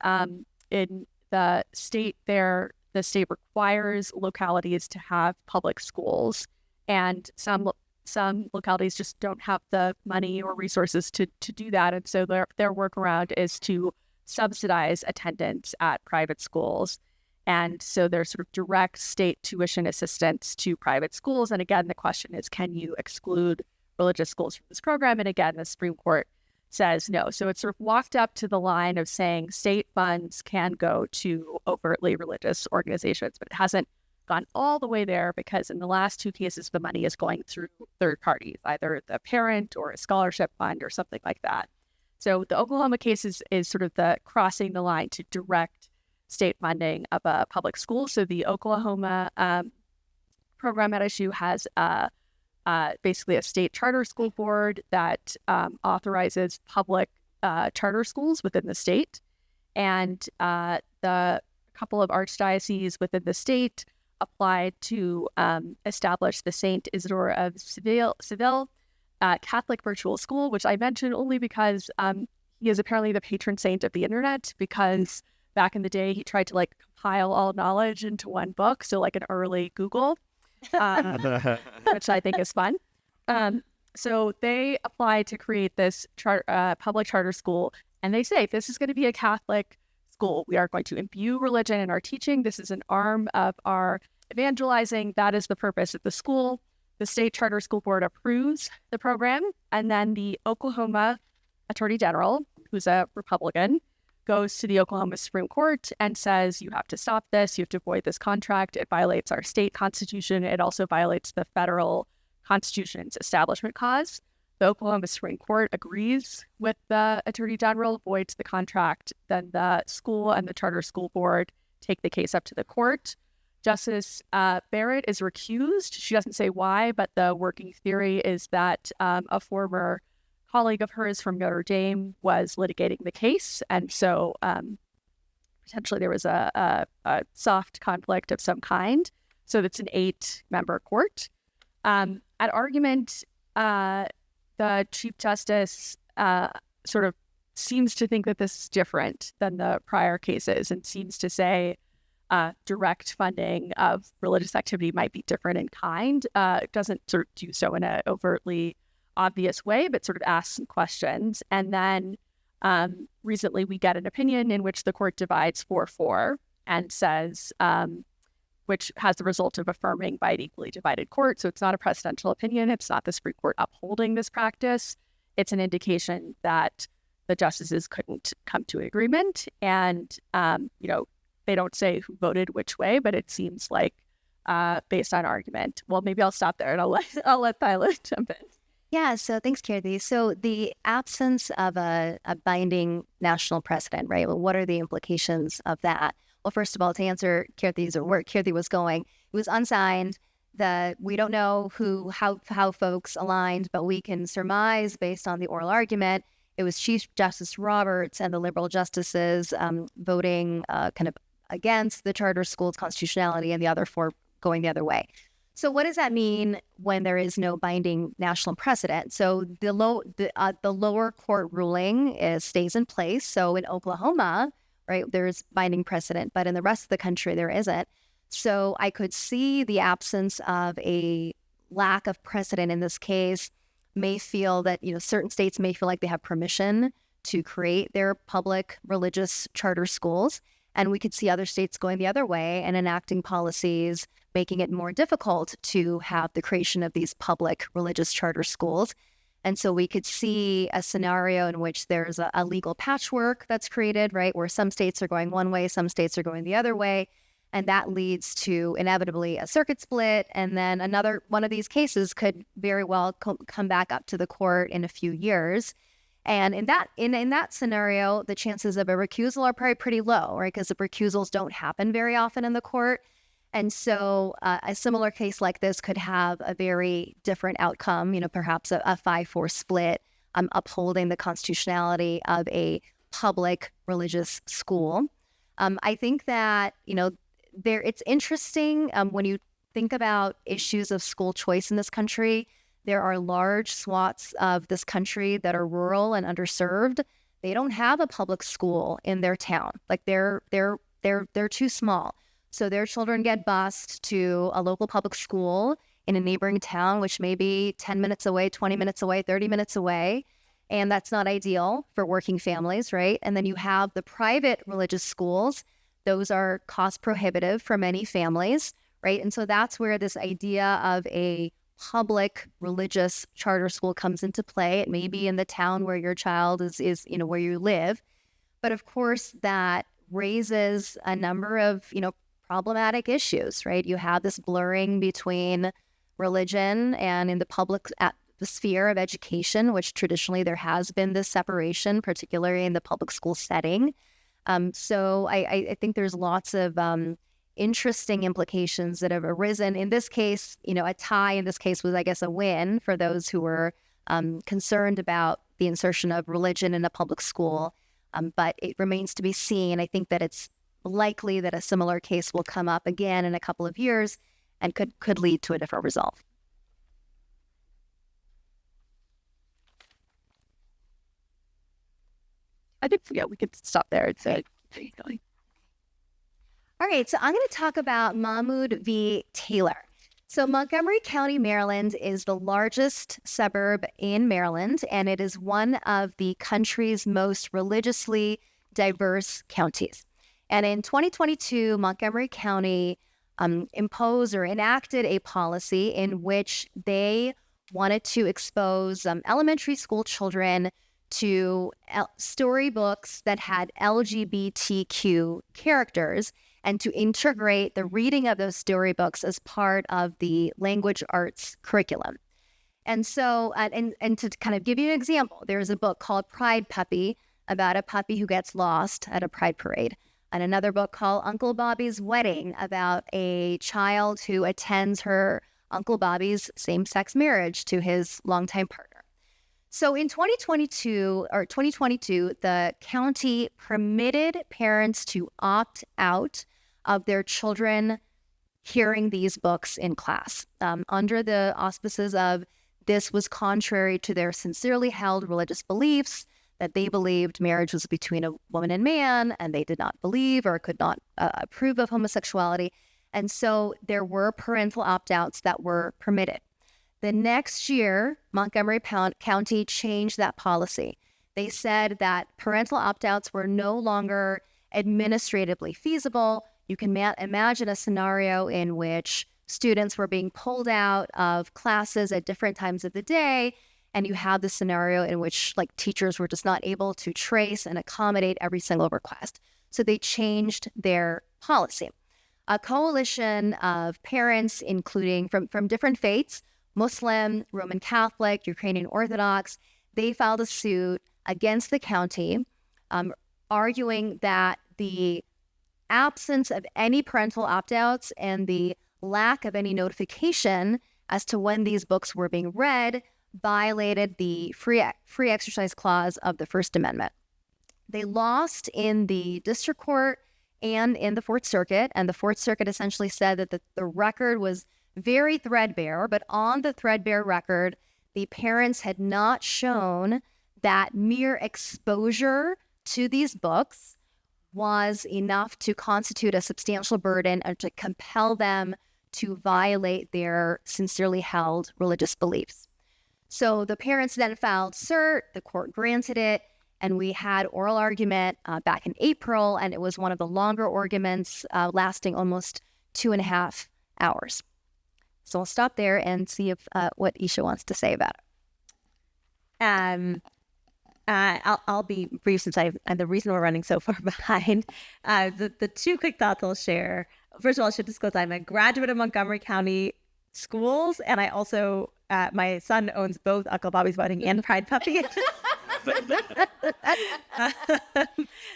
in the state there. The state requires localities to have public schools, and some localities just don't have the money or resources to do that. And so their workaround is to subsidize attendance at private schools. And so there's sort of direct state tuition assistance to private schools. And again, the question is, can you exclude religious schools from this program? And again, the Supreme Court says no. So it's sort of walked up to the line of saying state funds can go to overtly religious organizations, but it hasn't gone all the way there, because in the last two cases, the money is going through third parties, either the parent or a scholarship fund or something like that. So the Oklahoma case is sort of the crossing the line to direct state funding of a public school. So the Oklahoma program at issue has basically a state charter school board that authorizes public charter schools within the state. And the couple of archdioceses within the state applied to establish the St. Isidore of Seville Catholic virtual school, which I mentioned only because he is apparently the patron saint of the internet, because back in the day, he tried to like compile all knowledge into one book. So like an early Google, which I think is fun. So they applied to create this public charter school, and they say this is going to be a Catholic school. We are going to imbue religion in our teaching. This is an arm of our evangelizing. That is the purpose of the school. The state charter school board approves the program, and then the Oklahoma Attorney General, who's a Republican, goes to the Oklahoma Supreme Court and says, you have to stop this. You have to void this contract. It violates our state constitution. It also violates the federal constitution's establishment clause. The Oklahoma Supreme Court agrees with the Attorney General, voids the contract. Then the school and the charter school board take the case up to the court. Justice Barrett is recused. She doesn't say why, but the working theory is that a former colleague of hers from Notre Dame was litigating the case. And so potentially there was a soft conflict of some kind. So it's an 8-member court. At argument, the Chief Justice sort of seems to think that this is different than the prior cases, and seems to say direct funding of religious activity might be different in kind. It doesn't sort of do so in an overtly obvious way, but sort of asks some questions. And then recently we get an opinion in which the court divides 4-4 and says, which has the result of affirming by an equally divided court. So it's not a precedential opinion. It's not the Supreme Court upholding this practice. It's an indication that the justices couldn't come to an agreement. And, they don't say who voted which way, but it seems like based on argument. Well, maybe I'll stop there and I'll let Datla jump in. Yeah, so thanks, Kirti. So the absence of a binding national precedent, right? Well, what are the implications of that? Well, first of all, to answer Kirti's or where Kirti was going, it was unsigned. We don't know how folks aligned, but we can surmise based on the oral argument it was Chief Justice Roberts and the liberal justices voting kind of against the charter school's constitutionality, and the other 4 going the other way. So what does that mean when there is no binding national precedent? So the lower court ruling stays in place. So in Oklahoma, right, there's binding precedent, but in the rest of the country, there isn't. So I could see the absence of a lack of precedent in this case may feel that, certain states may feel like they have permission to create their public religious charter schools. And we could see other states going the other way and enacting policies, making it more difficult to have the creation of these public religious charter schools. And so we could see a scenario in which there's a legal patchwork that's created, right, where some states are going one way, some states are going the other way. And that leads to inevitably a circuit split. And then another one of these cases could very well come back up to the court in a few years. And in that scenario, the chances of a recusal are probably pretty low, right? Because the recusals don't happen very often in the court. And so a similar case like this could have a very different outcome, perhaps a 5-4 split, upholding the constitutionality of a public religious school. I think that, it's interesting when you think about issues of school choice in this country. There are large swaths of this country that are rural and underserved. They don't have a public school in their town. Like they're too small. So their children get bused to a local public school in a neighboring town, which may be 10 minutes away, 20 minutes away, 30 minutes away. And that's not ideal for working families, right? And then you have the private religious schools. Those are cost prohibitive for many families, right? And so that's where this idea of a public religious charter school comes into play. It may be in the town where your child is where you live. But of course, that raises a number of, problematic issues, right? You have this blurring between religion and in the public the sphere of education, which traditionally there has been this separation, particularly in the public school setting. So I think there's lots of interesting implications that have arisen. In this case, a tie in this case was, I guess, a win for those who were concerned about the insertion of religion in a public school. But it remains to be seen. I think that it's likely that a similar case will come up again in a couple of years and could lead to a different result. I think, we could stop there. It's going. All right, so I'm going to talk about Mahmoud v. Taylor. So Montgomery County, Maryland is the largest suburb in Maryland, and it is one of the country's most religiously diverse counties. And in 2022, Montgomery County imposed or enacted a policy in which they wanted to expose elementary school children to storybooks that had LGBTQ characters and to integrate the reading of those storybooks as part of the language arts curriculum. And so, and to kind of give you an example, there's a book called Pride Puppy about a puppy who gets lost at a pride parade. And another book called Uncle Bobby's Wedding about a child who attends her Uncle Bobby's same-sex marriage to his longtime partner. So in 2022, the county permitted parents to opt out of their children hearing these books in class under the auspices of this was contrary to their sincerely held religious beliefs, that they believed marriage was between a woman and man, and they did not believe or could not approve of homosexuality. And so there were parental opt-outs that were permitted. The next year, Montgomery County changed that policy. They said that parental opt-outs were no longer administratively feasible. You can imagine a scenario in which students were being pulled out of classes at different times of the day, and you have the scenario in which teachers were just not able to trace and accommodate every single request. So they changed their policy. A coalition of parents, including from different faiths, Muslim, Roman Catholic, Ukrainian Orthodox, they filed a suit against the county, arguing that the absence of any parental opt-outs and the lack of any notification as to when these books were being read violated the free exercise clause of the First Amendment. They lost in the district court and in the Fourth Circuit, and the Fourth Circuit essentially said that the record was very threadbare, but on the threadbare record, the parents had not shown that mere exposure to these books was enough to constitute a substantial burden or to compel them to violate their sincerely held religious beliefs. So the parents then filed cert, the court granted it, and we had oral argument back in April, and it was one of the longer arguments lasting almost 2.5 hours. So I'll stop there and see if what Easha wants to say about it. I'll be brief since the reason we're running so far behind. The two quick thoughts I'll share. First of all, I should disclose I'm a graduate of Montgomery County Schools, and I also, my son owns both Uncle Bobby's Wedding and Pride Puppy.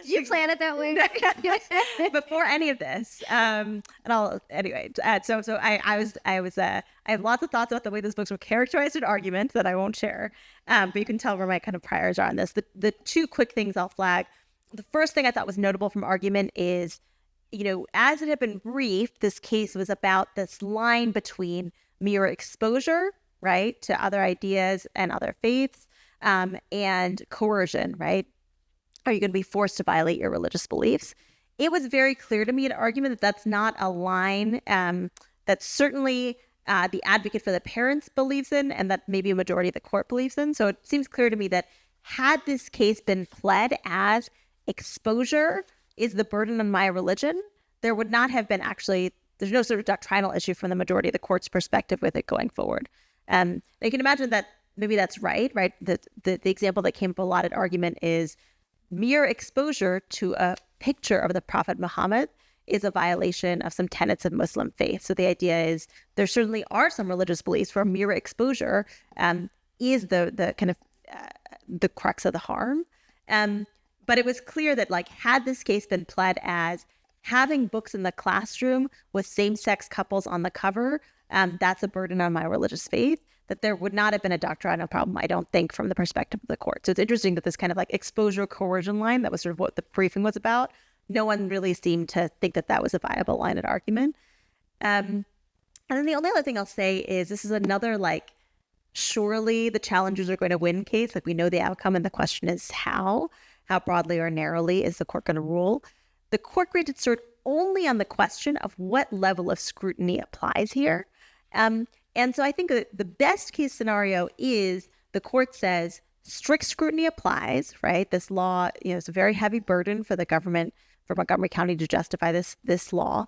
You plan it that way? Before any of this, and I'll anyway. So I have lots of thoughts about the way those books were characterized in argument that I won't share. But you can tell where my kind of priors are on this. The two quick things I'll flag. The first thing I thought was notable from argument is, as it had been briefed, this case was about this line between mere exposure, right, to other ideas and other faiths, and coercion, right? Are you going to be forced to violate your religious beliefs? It was very clear to me in argument that that's not a line that certainly the advocate for the parents believes in, and that maybe a majority of the court believes in. So it seems clear to me that had this case been pled as exposure is the burden on my religion, there would not have been there's no sort of doctrinal issue from the majority of the court's perspective with it going forward. You can imagine that maybe that's right? The example that came up a lot at argument is mere exposure to a picture of the Prophet Muhammad is a violation of some tenets of Muslim faith. So the idea is there certainly are some religious beliefs where mere exposure is the kind of the crux of the harm. But it was clear that had this case been pled as having books in the classroom with same-sex couples on the cover, that's a burden on my religious faith, that there would not have been a doctrinal problem, I don't think, from the perspective of the court. So it's interesting that this kind of exposure coercion line, that was sort of what the briefing was about, no one really seemed to think that that was a viable line of argument. And then the only other thing I'll say is this is another surely the challengers are going to win case. We know the outcome, and the question is how broadly or narrowly is the court going to rule? The court granted cert only on the question of what level of scrutiny applies here. And so I think that the best case scenario is the court says strict scrutiny applies, right? This law, is a very heavy burden for the government, for Montgomery County to justify this law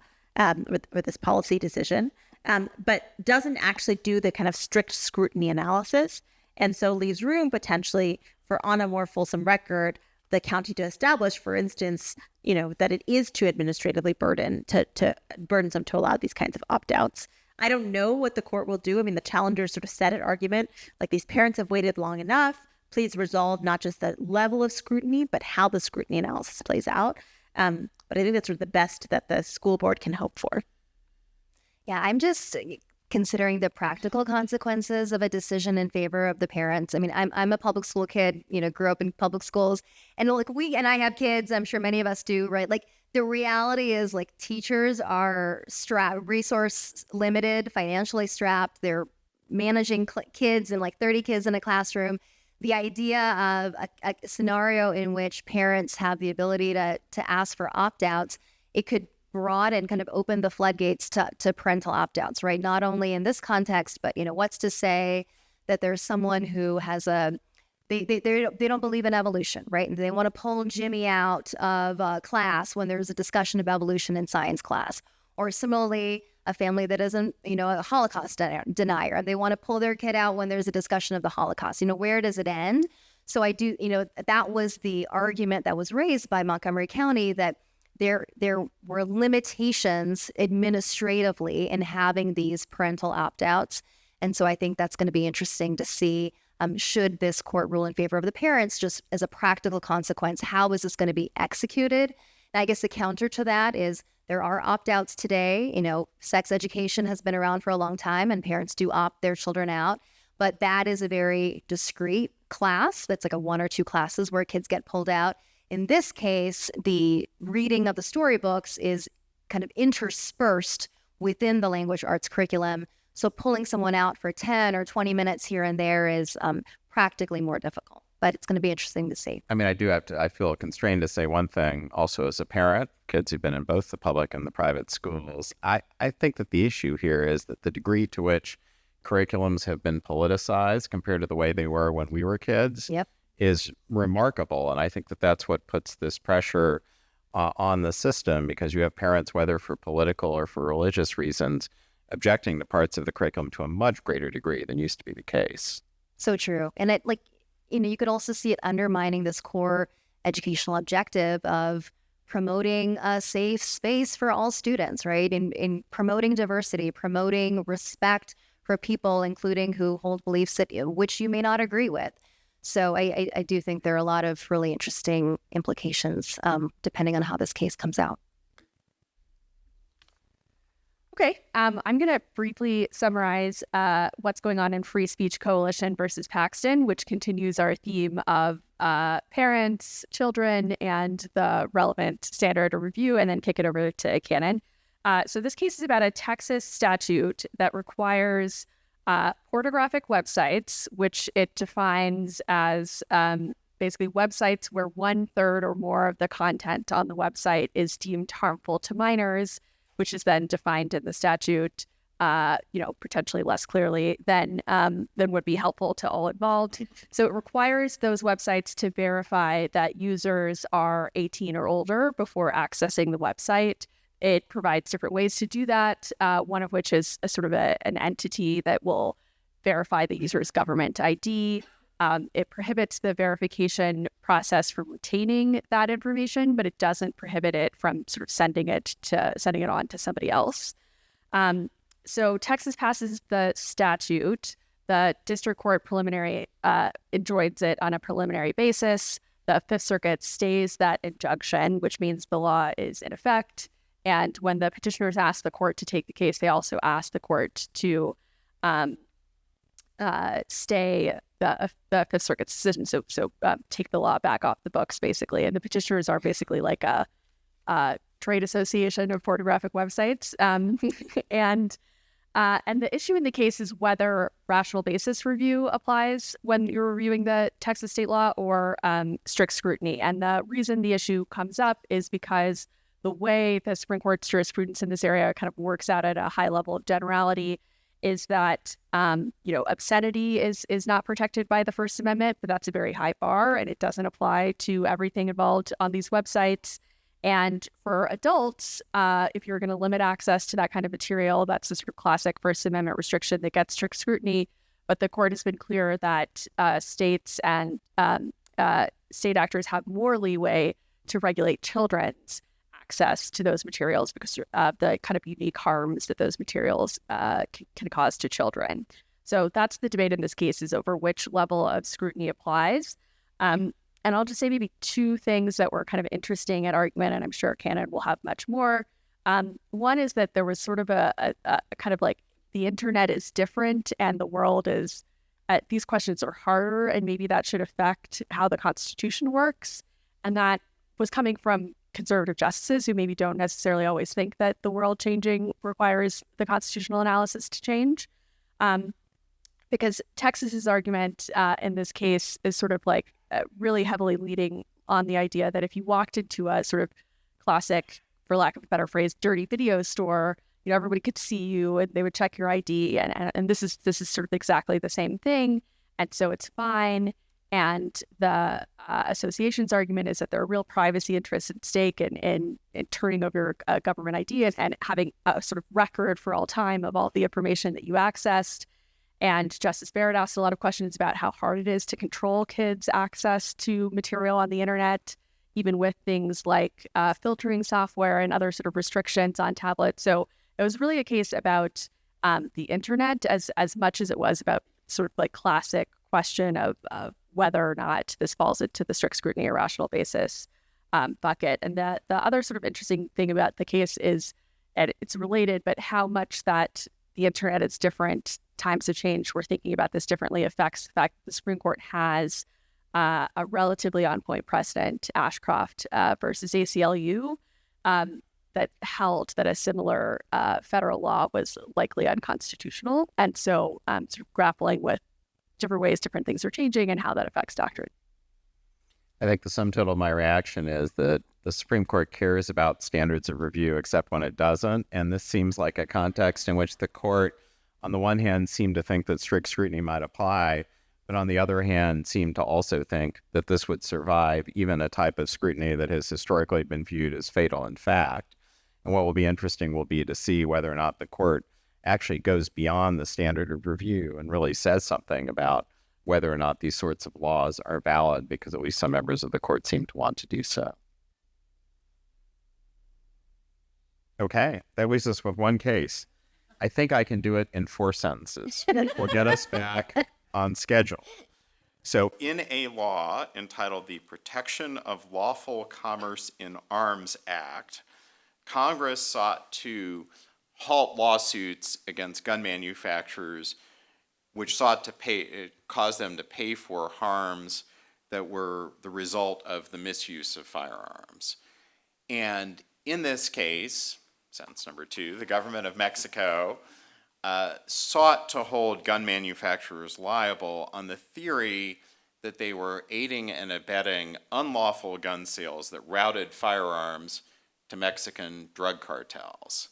with this policy decision, but doesn't actually do the kind of strict scrutiny analysis, and so leaves room potentially for, on a more fulsome record, the county to establish, for instance, that it is too administratively burdensome to allow these kinds of opt-outs. I don't know what the court will do. I mean, the challengers sort of said at argument, these parents have waited long enough. Please resolve not just the level of scrutiny, but how the scrutiny analysis plays out. But I think that's sort of the best that the school board can hope for. Yeah, I'm just considering the practical consequences of a decision in favor of the parents. I mean, I'm a public school kid, grew up in public schools, and I have kids, I'm sure many of us do, right? The reality is teachers are resource limited, financially strapped. They're managing kids and 30 kids in a classroom. The idea of a scenario in which parents have the ability to ask for opt-outs, it could broaden, kind of open the floodgates to parental opt-outs, right? Not only in this context, but what's to say that there's someone who has they don't believe in evolution, right? And they want to pull Jimmy out of class when there's a discussion of evolution in science class. Or similarly, a family that isn't, a Holocaust denier, and they want to pull their kid out when there's a discussion of the Holocaust. Where does it end? So I do, that was the argument that was raised by Montgomery County, that there were limitations administratively in having these parental opt-outs. And so I think that's going to be interesting to see, should this court rule in favor of the parents, just as a practical consequence, how is this going to be executed? And I guess the counter to that is there are opt-outs today. Sex education has been around for a long time, and parents do opt their children out. but that is a very discrete class. That's like a 1 or 2 classes where kids get pulled out. In this case, the reading of the storybooks is kind of interspersed within the language arts curriculum. So pulling someone out for 10 or 20 minutes here and there is practically more difficult, but it's going to be interesting to see. I mean, I feel constrained to say one thing also as a parent, kids who've been in both the public and the private schools. I think that the issue here is that the degree to which curriculums have been politicized compared to the way they were when we were kids is remarkable. And I think that that's what puts this pressure on the system, because you have parents, whether for political or for religious reasons, objecting to parts of the curriculum to a much greater degree than used to be the case. So true. And it, like, you could also see it undermining this core educational objective of promoting a safe space for all students, right? In promoting diversity, promoting respect for people, including who hold beliefs that which you may not agree with. So I do think there are a lot of really interesting implications depending on how this case comes out. Okay, I'm going to briefly summarize what's going on in Free Speech Coalition versus Paxton, which continues our theme of parents, children, and the relevant standard of review, and then kick it over to Kannon. So this case is about a Texas statute that requires pornographic websites, which it defines as basically websites where 1/3 or more of the content on the website is deemed harmful to minors, which is then defined in the statute, potentially less clearly than would be helpful to all involved. So it requires those websites to verify that users are 18 or older before accessing the website. It provides different ways to do that, one of which is a sort of an entity that will verify the user's government ID. It prohibits the verification process from retaining that information, but it doesn't prohibit it from sort of sending it on to somebody else. So Texas passes the statute. The district court preliminary enjoins it on a preliminary basis. The Fifth Circuit stays that injunction, which means the law is in effect. And when the petitioners asked the court to take the case, they also asked the court to stay the Fifth Circuit's decision, so take the law back off the books, basically. And the petitioners are basically like a trade association of pornographic websites. And the issue in the case is whether rational basis review applies when you're reviewing the Texas state law or strict scrutiny. And the reason the issue comes up is because the way the Supreme Court's jurisprudence in this area kind of works out at a high level of generality is that, obscenity is not protected by the First Amendment, but that's a very high bar, and it doesn't apply to everything involved on these websites. And for adults, if you're going to limit access to that kind of material, that's a sort of classic First Amendment restriction that gets strict scrutiny. But the court has been clear that states and state actors have more leeway to regulate children's access to those materials because of the kind of unique harms that those materials can cause to children. So that's the debate in this case, is over which level of scrutiny applies. And I'll just say maybe two things that were kind of interesting at argument, and I'm sure Kannon will have much more. One is that there was sort of a kind of like the internet is different and the world is, these questions are harder, and maybe that should affect how the Constitution works. And that was coming from conservative justices who maybe don't necessarily always think that the world changing requires the constitutional analysis to change. Because Texas's argument in this case is sort of like really heavily leading on the idea that if you walked into a sort of classic, for lack of a better phrase, dirty video store, everybody could see you and they would check your ID, and this is sort of exactly the same thing, and so it's fine. And the association's argument is that there are real privacy interests at stake in turning over government ideas and having a sort of record for all time of all the information that you accessed. And Justice Barrett asked a lot of questions about how hard it is to control kids' access to material on the internet, even with things like filtering software and other sort of restrictions on tablets. So it was really a case about the internet as much as it was about sort of like classic question of whether or not this falls into the strict scrutiny or rational basis bucket. And the other sort of interesting thing about the case is, and it's related, but how much that the internet is different times have changed, we're thinking about this differently affects the fact that the Supreme Court has a relatively on-point precedent, Ashcroft versus ACLU, that held that a similar federal law was likely unconstitutional. And so sort of grappling with different ways different things are changing and how that affects doctrine. I think the sum total of my reaction is that the Supreme Court cares about standards of review except when it doesn't. And this seems like a context in which the court, on the one hand, seemed to think that strict scrutiny might apply, but on the other hand, seemed to also think that this would survive even a type of scrutiny that has historically been viewed as fatal in fact. And what will be interesting will be to see whether or not the court actually goes beyond the standard of review and really says something about whether or not these sorts of laws are valid, because at least some members of the court seem to want to do so. Okay, that leaves us with one case. I think I can do it in 4 sentences. We'll get us back on schedule. So in a law entitled the Protection of Lawful Commerce in Arms Act, Congress sought to halt lawsuits against gun manufacturers which sought to cause them to pay for harms that were the result of the misuse of firearms. And in this case, sentence number 2, the government of Mexico sought to hold gun manufacturers liable on the theory that they were aiding and abetting unlawful gun sales that routed firearms to Mexican drug cartels.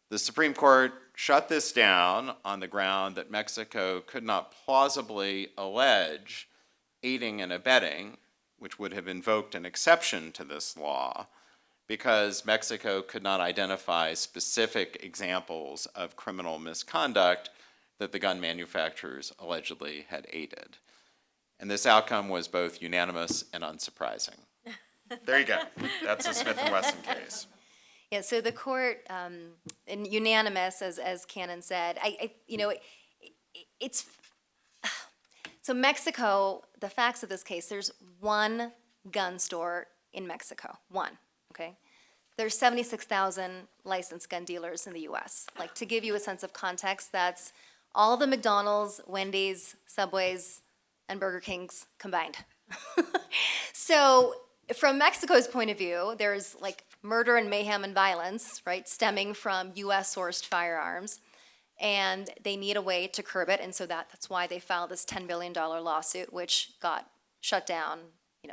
The Supreme Court shut this down on the ground that Mexico could not plausibly allege aiding and abetting, which would have invoked an exception to this law, because Mexico could not identify specific examples of criminal misconduct that the gun manufacturers allegedly had aided. And this outcome was both unanimous and unsurprising. There you go. That's a Smith & Wesson case. Yeah, so the court, and unanimous, as Kannon said, it's, so Mexico, the facts of this case, there's one gun store in Mexico, one, okay? There's 76,000 licensed gun dealers in the US. Like, to give you a sense of context, that's all the McDonald's, Wendy's, Subways, and Burger Kings combined. So from Mexico's point of view, there's like murder and mayhem and violence, right, stemming from US-sourced firearms, and they need a way to curb it, and so that's why they filed this $10 billion lawsuit, which got shut down,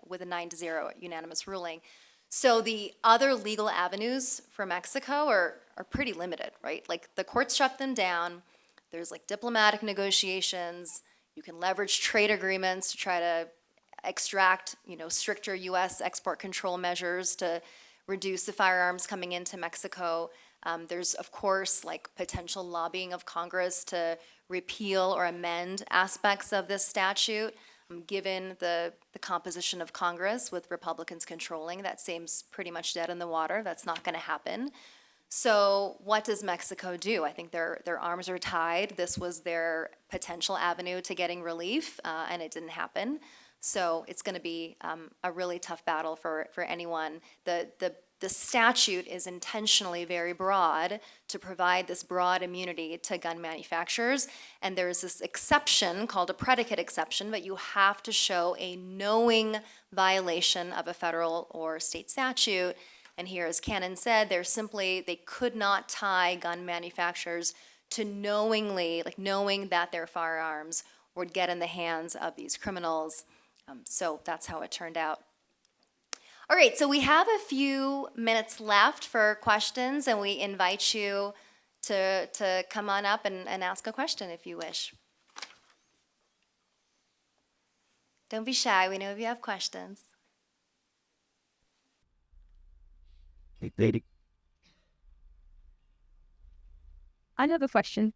with a 9-0 unanimous ruling. So the other legal avenues for Mexico are pretty limited, right? Like, the courts shut them down. There's like diplomatic negotiations. You can leverage trade agreements to try to extract, stricter U.S. export control measures to reduce the firearms coming into Mexico. There's, of course, like potential lobbying of Congress to repeal or amend aspects of this statute. Given the composition of Congress with Republicans controlling, that seems pretty much dead in the water. That's not going to happen. So what does Mexico do? I think their arms are tied. This was their potential avenue to getting relief, and it didn't happen. So it's going to be a really tough battle for anyone. The statute is intentionally very broad to provide this broad immunity to gun manufacturers, and there's this exception called a predicate exception, but you have to show a knowing violation of a federal or state statute. And here, as Kannon said, they could not tie gun manufacturers to knowing that their firearms would get in the hands of these criminals. So that's how it turned out. All right, so we have a few minutes left for questions, and we invite you to come on up and ask a question if you wish. Don't be shy. We know if you have questions. I have a question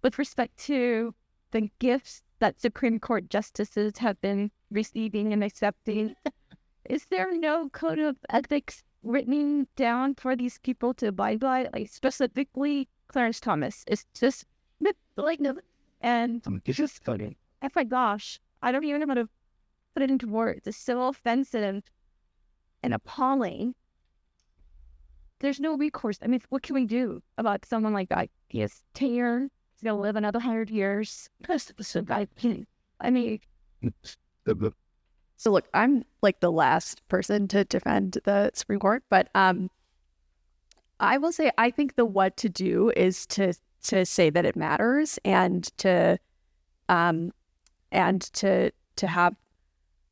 with respect to the gifts that Supreme Court justices have been receiving and accepting. Is there no code of ethics written down for these people to abide by? Like, specifically, Clarence Thomas. It's just like, and oh my gosh, I don't even know how to put it into words. It's so offensive and appalling. There's no recourse. I mean, what can we do about someone like that? He has tenure, gonna live another 100 years. I mean, So look, I'm like the last person to defend the Supreme Court, but I will say I think the what to do is to say that it matters and to have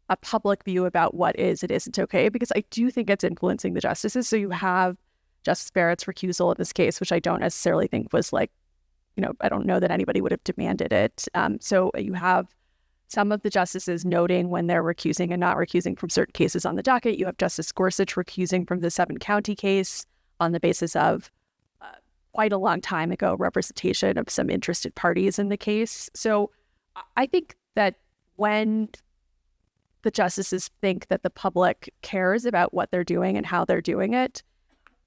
a public view about what is it isn't okay, because I do think it's influencing the justices. So you have Justice Barrett's recusal in this case, which I don't necessarily think was like, I don't know that anybody would have demanded it. So you have some of the justices noting when they're recusing and not recusing from certain cases on the docket. You have Justice Gorsuch recusing from the 7-county case on the basis of quite a long time ago representation of some interested parties in the case. So I think that when the justices think that the public cares about what they're doing and how they're doing it,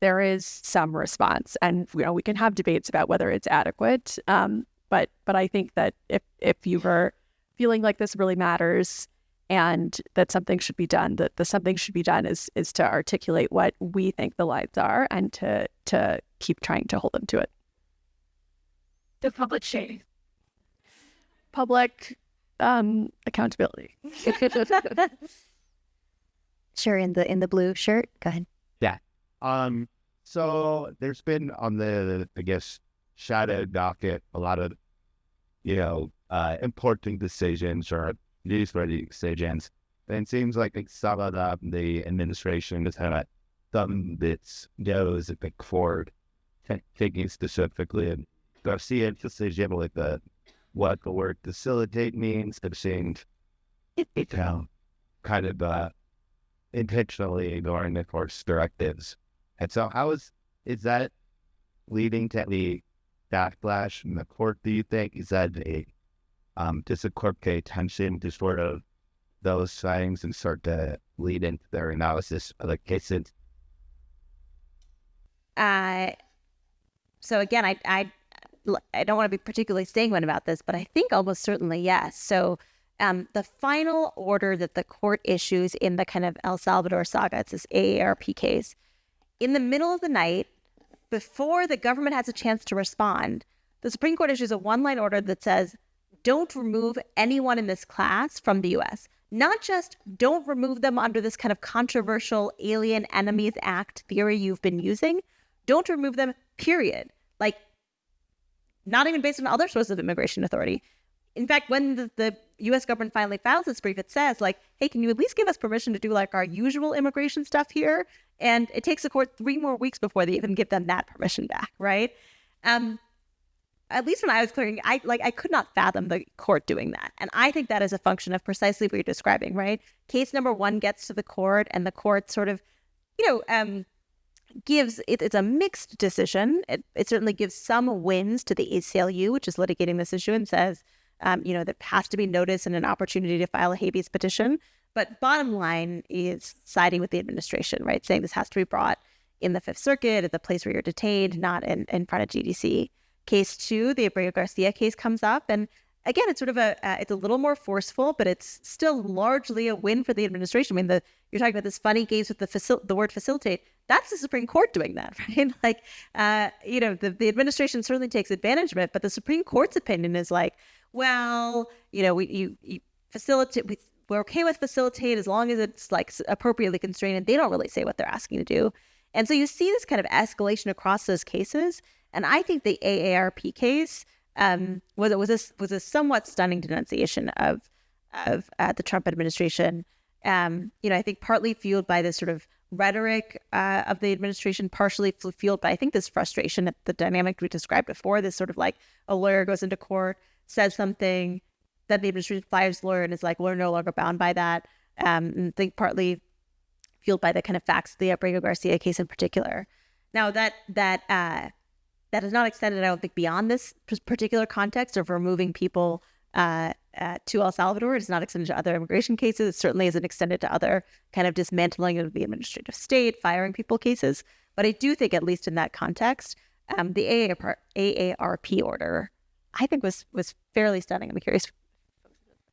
there is some response. And we can have debates about whether it's adequate. But I think that if you were feeling like this really matters and that something should be done, that the something should be done is to articulate what we think the lines are and to keep trying to hold them to it. the public shame. Public accountability. Sure, in the blue shirt. Go ahead. Yeah. So there's been on the, I guess, shadow docket a lot of, important decisions or newsworthy decisions. And it seems like some of the administration has had some its nose at the court, taking specifically a Garcia decision with what the word facilitate means. It seemed, kind of intentionally ignoring the court's directives. And so is that leading to any backlash from the court, do you think? Is that does the court pay attention to sort of those things and start to lead into their analysis of the cases? So again, I don't want to be particularly sanguine about this, but I think almost certainly yes. So the final order that the court issues in the kind of El Salvador saga, it's this AARP case, in the middle of the night, before the government has a chance to respond, the Supreme Court issues a one-line order that says, don't remove anyone in this class from the U.S. Not just don't remove them under this kind of controversial Alien Enemies Act theory you've been using. Don't remove them, period. Like, not even based on other sources of immigration authority. In fact, when the U.S. government finally files this brief, it says, like, hey, can you at least give us permission to do, like, our usual immigration stuff here? And it takes the court 3 more weeks before they even give them that permission back, right? At least when I was clearing, I could not fathom the court doing that. And I think that is a function of precisely what you're describing, right? Case number 1 gets to the court, and the court sort of, gives, it's a mixed decision. It certainly gives some wins to the ACLU, which is litigating this issue, and says, there has to be notice and an opportunity to file a habeas petition. But bottom line is siding with the administration, right? Saying this has to be brought in the Fifth Circuit at the place where you're detained, not in front of GDC. Case 2, the Abreu Garcia case, comes up. And again, it's sort of it's a little more forceful, but it's still largely a win for the administration. I mean, you're talking about this funny games with the word facilitate. That's the Supreme Court doing that, right? Like, the administration certainly takes advantage of it, but the Supreme Court's opinion is like, well, you facilitate, we're okay with facilitate as long as it's like appropriately constrained, and they don't really say what they're asking to do. And so you see this kind of escalation across those cases. And I think the AARP case was a somewhat stunning denunciation of the Trump administration. I think partly fueled by this sort of rhetoric of the administration, partially fueled by, I think, this frustration at the dynamic we described before. This sort of like a lawyer goes into court, says something, then the administration fires the lawyer and is like, we're no longer bound by that. And I think partly fueled by the kind of facts of the Abreu Garcia case in particular. Now that is not extended, I don't think, beyond this particular context of removing people to El Salvador. It's not extended to other immigration cases. It certainly isn't extended to other kind of dismantling of the administrative state, firing people cases. But I do think, at least in that context, the AARP order, I think, was fairly stunning. I'm curious.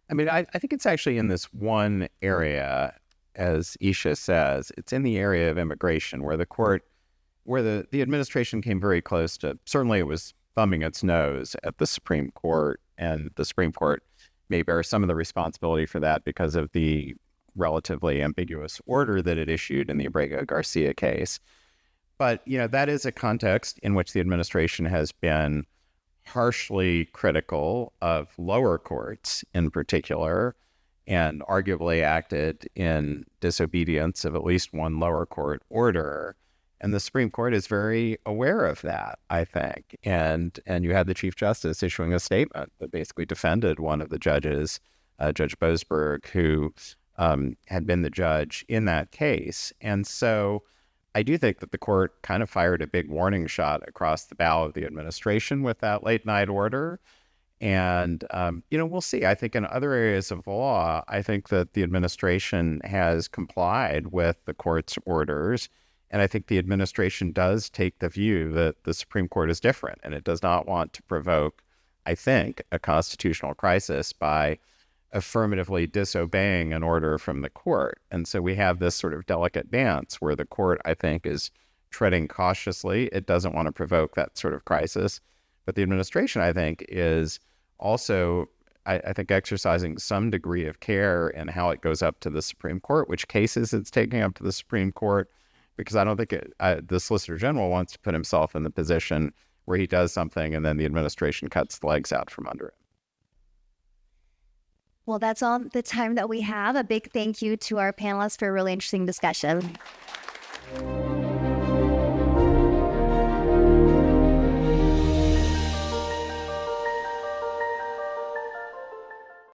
I mean, I think it's actually in this one area, as Easha says, it's in the area of immigration where the court, where the administration came very close to, certainly it was thumbing its nose at the Supreme Court, and the Supreme Court may bear some of the responsibility for that because of the relatively ambiguous order that it issued in the Abrego-Garcia case. But, that is a context in which the administration has been harshly critical of lower courts in particular, and arguably acted in disobedience of at least one lower court order. And the Supreme Court is very aware of that, I think. And you had the Chief Justice issuing a statement that basically defended one of the judges, Judge Boasberg, who had been the judge in that case. And so I do think that the court kind of fired a big warning shot across the bow of the administration with that late night order. And, we'll see. I think in other areas of law, I think that the administration has complied with the court's orders. And I think the administration does take the view that the Supreme Court is different, and it does not want to provoke, I think, a constitutional crisis by affirmatively disobeying an order from the court. And so we have this sort of delicate dance where the court, I think, is treading cautiously. It doesn't want to provoke that sort of crisis. But the administration, I think, is also, I think, exercising some degree of care in how it goes up to the Supreme Court, which cases it's taking up to the Supreme Court, because I don't think the Solicitor General wants to put himself in the position where he does something and then the administration cuts the legs out from under him. Well, that's all the time that we have. A big thank you to our panelists for a really interesting discussion.